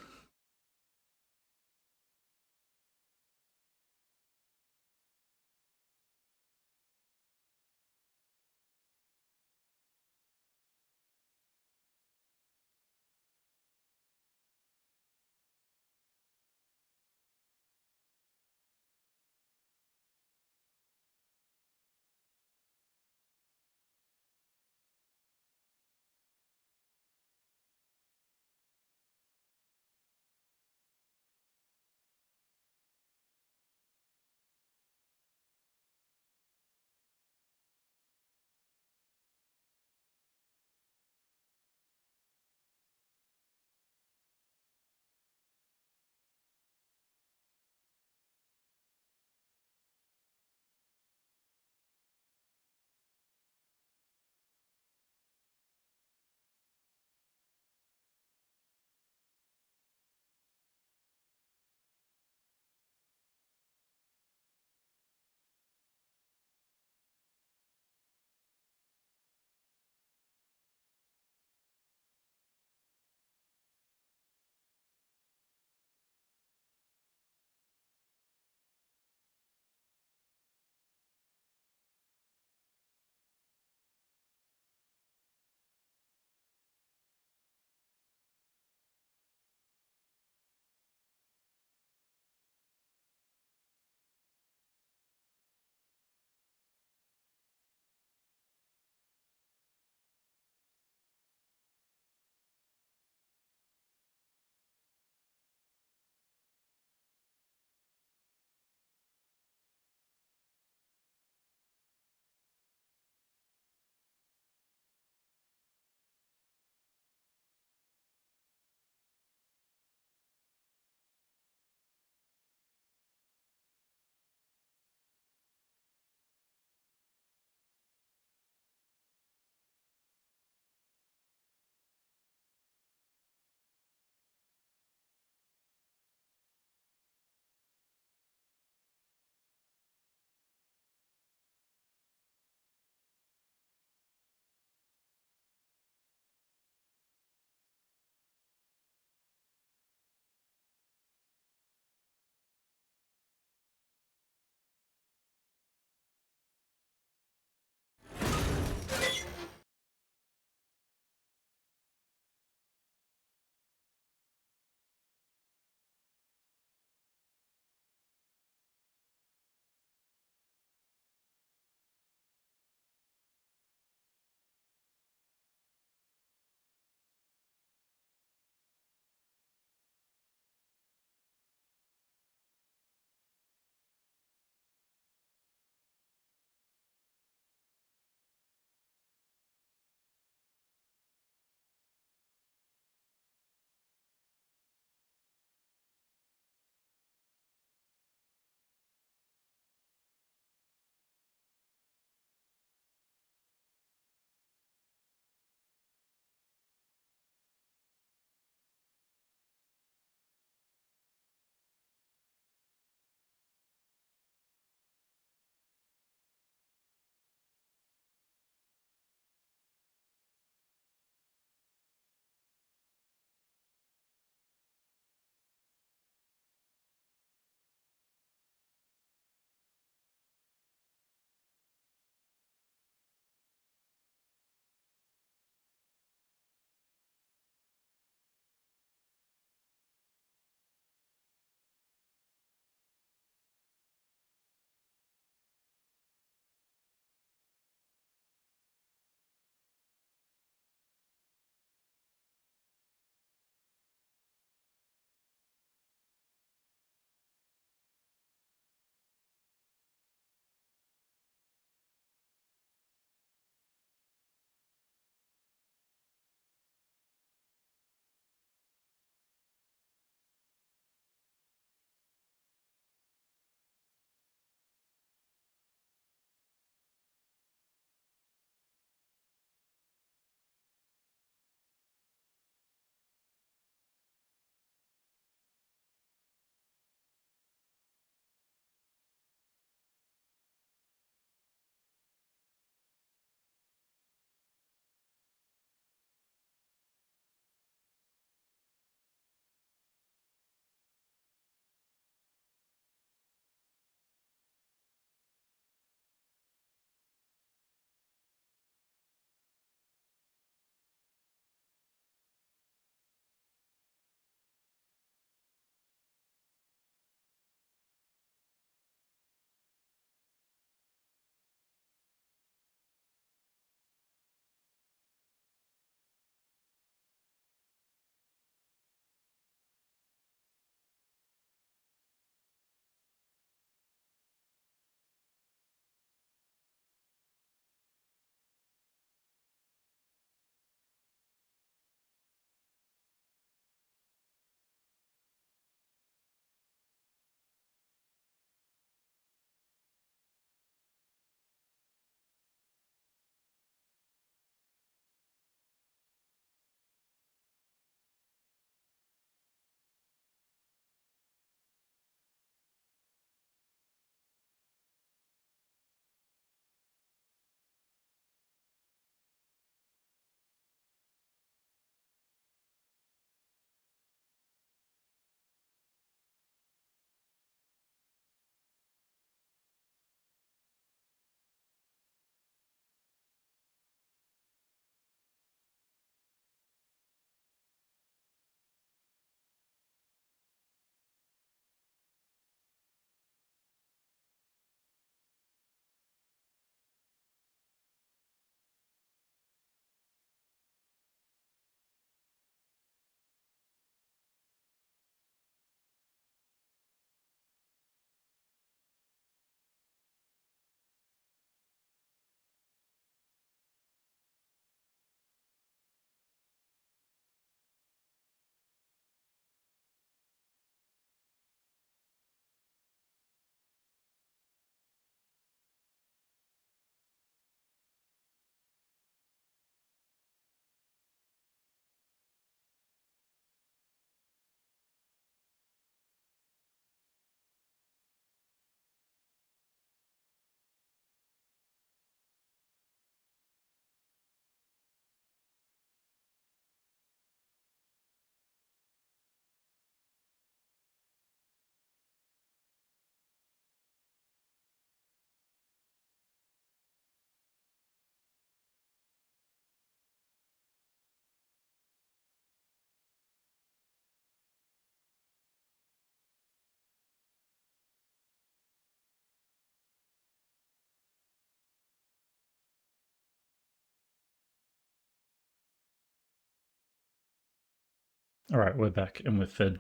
Alright, we're back and we're fed.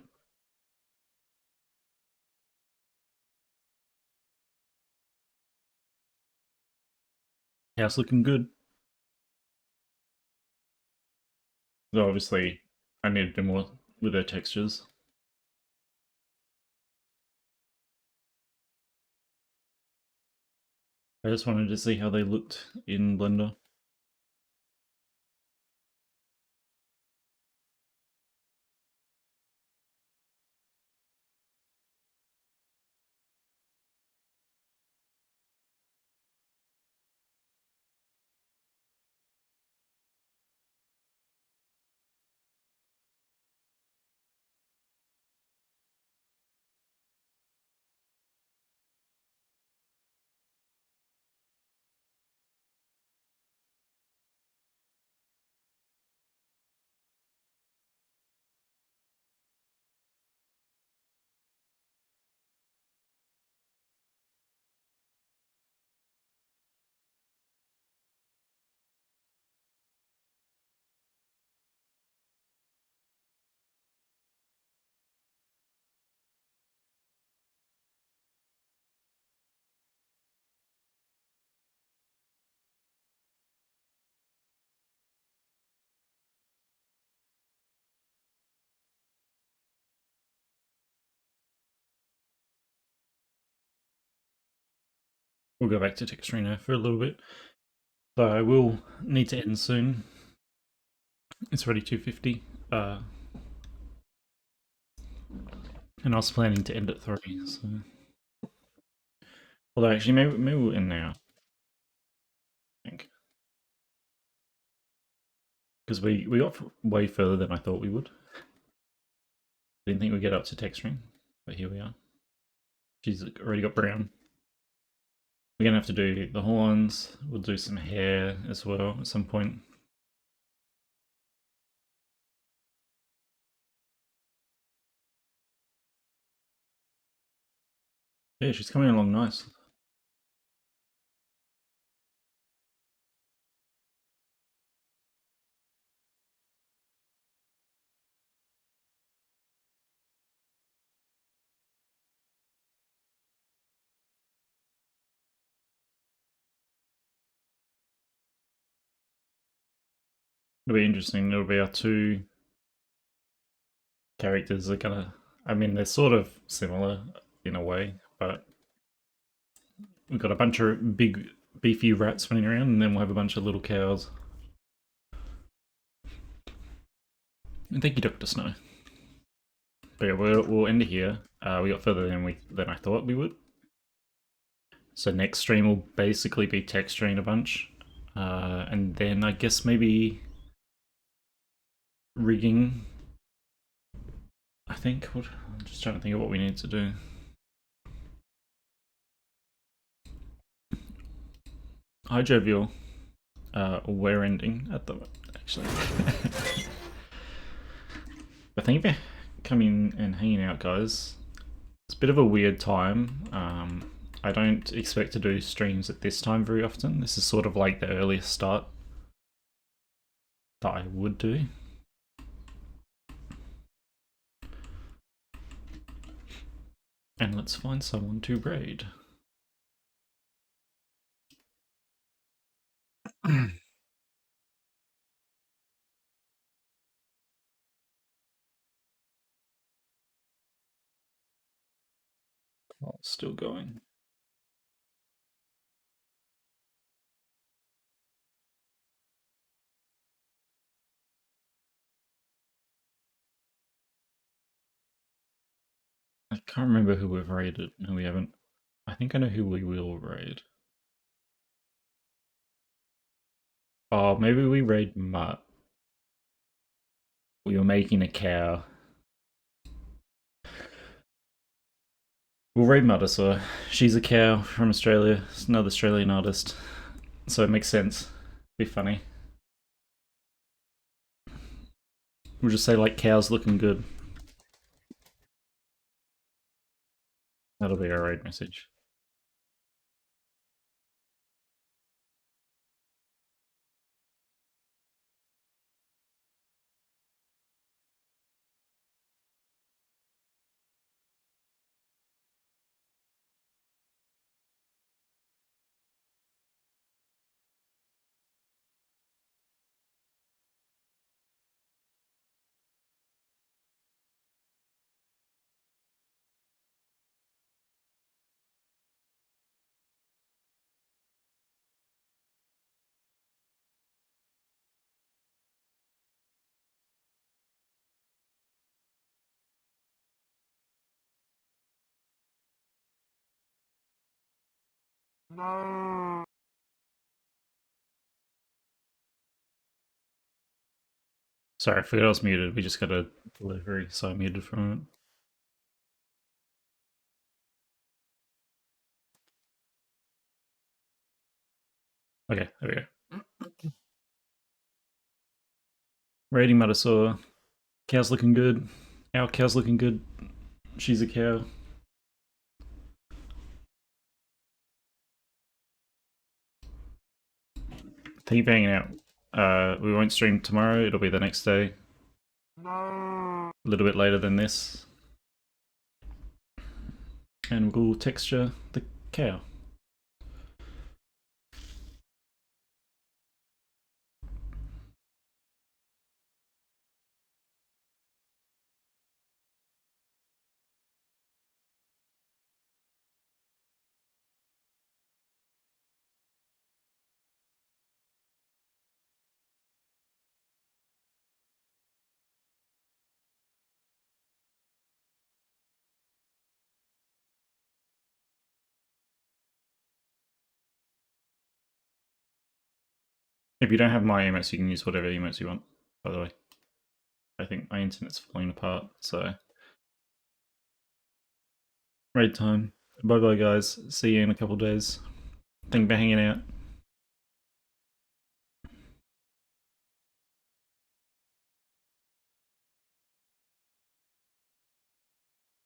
House looking good. So obviously, I need to do more with their textures. I just wanted to see how they looked in Blender. We'll go back to texturing now for a little bit. So I will need to end soon. It's already 2:50. And I was planning to end at 3, so... Although actually, maybe we'll end now. I think. Because we got way further than I thought we would. Didn't think we'd get up to texturing, but here we are. She's already got brown. We're gonna have to do the horns. We'll do some hair as well at some point. Yeah, she's coming along nice. It'll be interesting. It'll be our two characters are gonna... I mean, they're sort of similar in a way, but we've got a bunch of big, beefy rats running around, and then we'll have a bunch of little cows. And thank you, Dr. Snow. But yeah, we'll end it here. We got further than I thought we would. So next stream will basically be texturing a bunch. And then I guess maybe rigging. I think. I'm just trying to think of what we need to do. Hi, Jovial. We're ending at the actually. But thank you for coming and hanging out, guys. It's a bit of a weird time. I don't expect to do streams at this time very often. This is sort of like the earliest start that I would do. And let's find someone to raid. Oh, still going. I can't remember who we've raided. No, we haven't. I think I know who we will raid. Oh, maybe we raid Mutt. We were making a cow. We'll raid Muddasaur. She's a cow from Australia. It's another Australian artist. So it makes sense. Be funny. We'll just say like cows looking good. That'll be our raid message. No. Sorry, I forgot I was muted. We just got a delivery, so I'm muted from it. Okay, there we go. Rating Matasaur. Cow's looking good. Our cow's looking good. She's a cow. Thank you for hanging out. We won't stream tomorrow. It'll be the next day. No. A little bit later than this. And we'll texture the cow. If you don't have my emotes, you can use whatever emotes you want, by the way. I think my internet's falling apart, so. Raid time. Bye bye, guys. See you in a couple days. Thank you for hanging out.